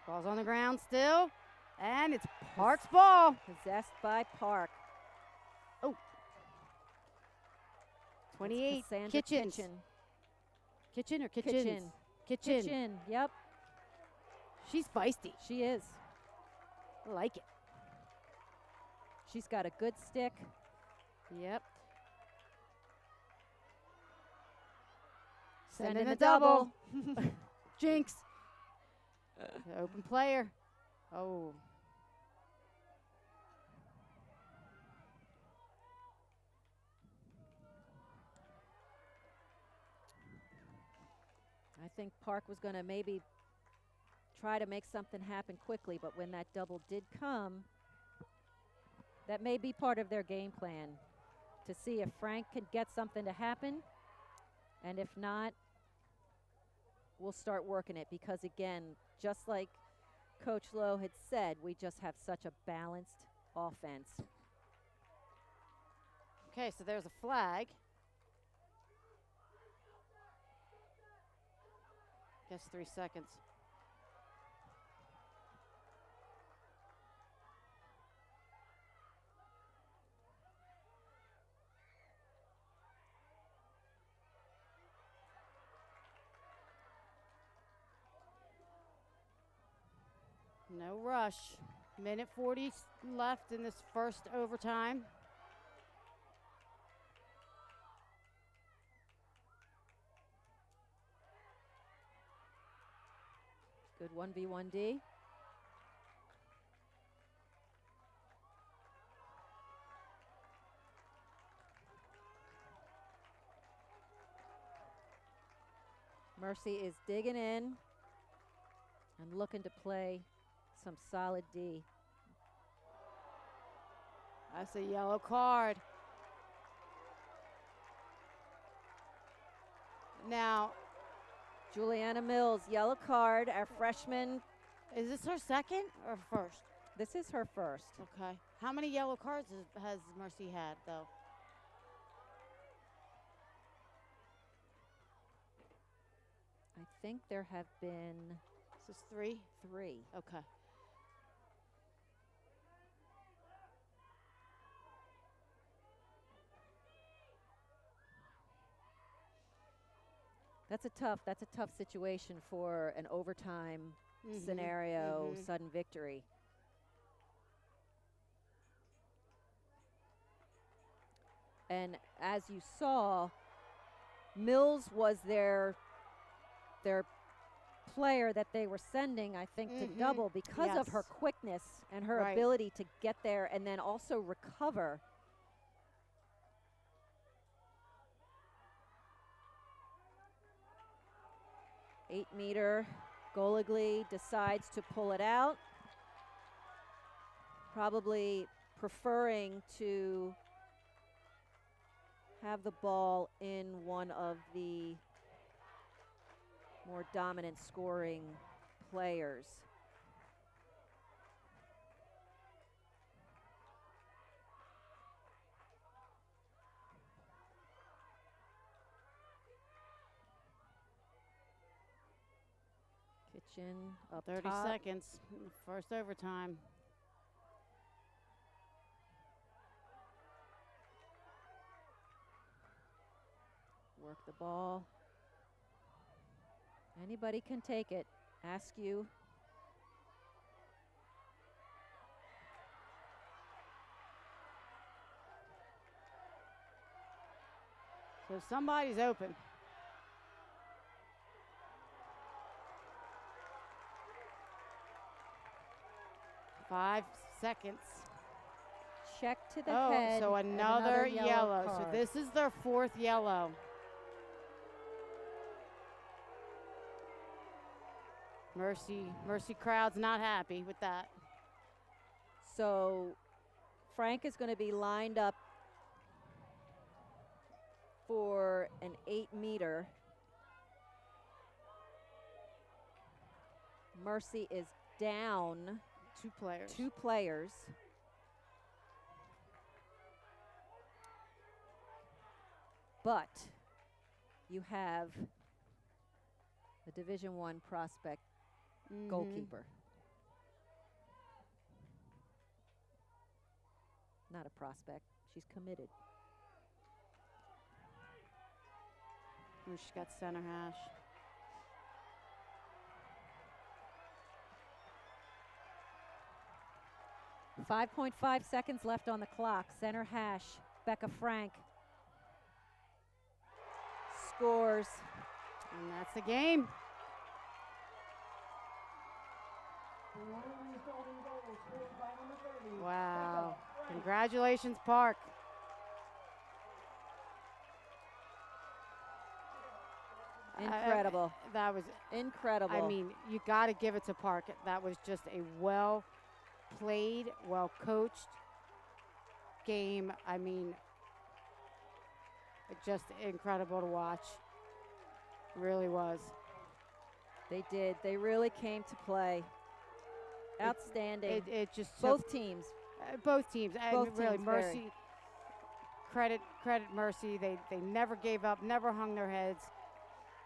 Ball's on the ground still, and it's Park's ball. Possessed by Park. Oh. 28, Cassandra Kitchens. Kitchen or Kitchens? Kitchen. Yep, She's feisty. she is. I like it. She's got a good stick. Yep. Sending Sending the the double. Jinx. Open player. Oh. I think Park was going to maybe try to make something happen quickly, but when that double did come, that may be part of their game plan to see if Frank can get something to happen, and if not, we'll start working it because, again, just like Coach Lowe had said, we just have such a balanced offense. Okay, so there's a flag. Guess 3 seconds. No rush. Minute 40 left in this first overtime. Good 1v1D. Mercy is digging in and looking to play some solid D. That's a yellow card. Now, Juliana Mills, yellow card, our freshman. is this her second or first? This is her first. Okay. How many yellow cards has Mercy had, though? I think there have been This is 3? 3. Okay. That's a tough situation for an overtime scenario, sudden victory. And as you saw, Mills was their player that they were sending, I think, to double because of her quickness and her ability to get there and then also recover. Eight-meter, Goligly decides to pull it out, probably preferring to have the ball in one of the more dominant scoring players. Kitchen up 30 top. seconds, first overtime. Work the ball. Anybody can take it. Ask you. So somebody's open. Five seconds. Check to the Oh, head. so and another yellow. So card. this is their 4th yellow. Mercy crowd's not happy with that. So Frank is going to be lined up for an 8-meter. Mercy is down 2 players. 2 players. But you have a Division I prospect goalkeeper. Not a prospect. She's committed. Ooh, she's got center hash. .5 seconds left on the clock. Center hash. Becca Frank scores. And that's the game. Wow. Congratulations, Park. Incredible. That was incredible. I mean, you got to give it to Park. That was just a well-played, well-coached game. I mean, just incredible to watch. Really was. They did. They really came to play. Outstanding. It just both teams. Both teams. And Both really, teams Mercy. Credit Mercy. They never gave up. Never hung their heads.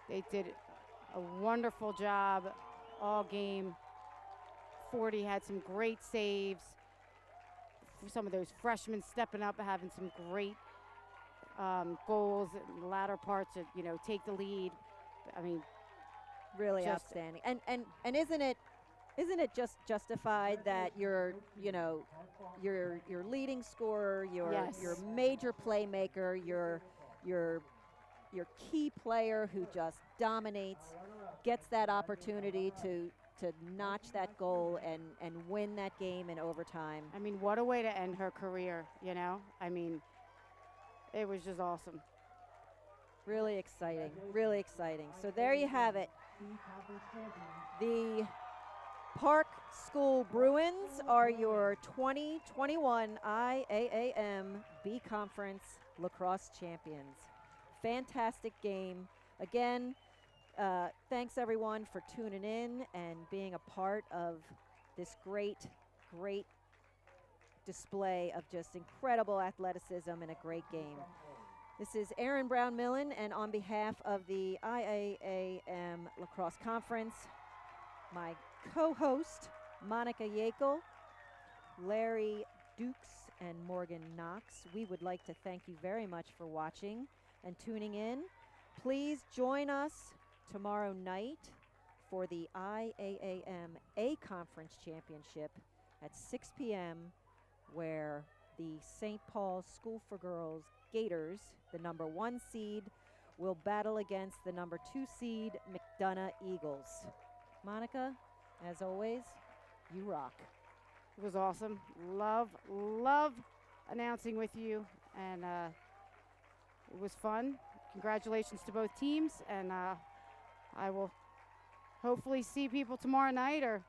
They did a wonderful job all game. 40 had some great saves. Some of those freshmen stepping up, having some great goals in the latter parts to, take the lead. I mean, really outstanding. And isn't it just justified that your leading scorer, your major playmaker, your key player who just dominates, gets that opportunity to notch that goal and win that game in overtime. I mean, what a way to end her career, I mean, it was just awesome. Really exciting, really exciting. So there you have it. The Park School Bruins are your 2021 IAAM B Conference lacrosse champions. Fantastic game. Again, thanks everyone for tuning in and being a part of this great display of just incredible athleticism and a great game. This is Erin Brown-Millen, and on behalf of the IAAM Lacrosse Conference, my co-host, Monica Yakel, Larry Dukes, and Morgan Knox. We would like to thank you very much for watching and tuning in. Please join us tomorrow night for the IAAM A Conference Championship at 6 p.m., where the St. Paul's School for Girls Gators, the number 1 seed, will battle against the number 2 seed McDonough Eagles. Monica, as always, you rock. It was awesome. Love announcing with you, and it was fun. Congratulations to both teams, and I will hopefully see people tomorrow night, or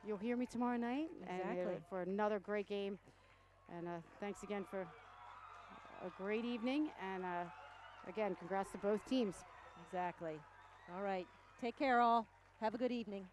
you'll hear me tomorrow night. Exactly. And, for another great game. And thanks again for a great evening, and again, congrats to both teams. Exactly. All right. Take care, all. Have a good evening.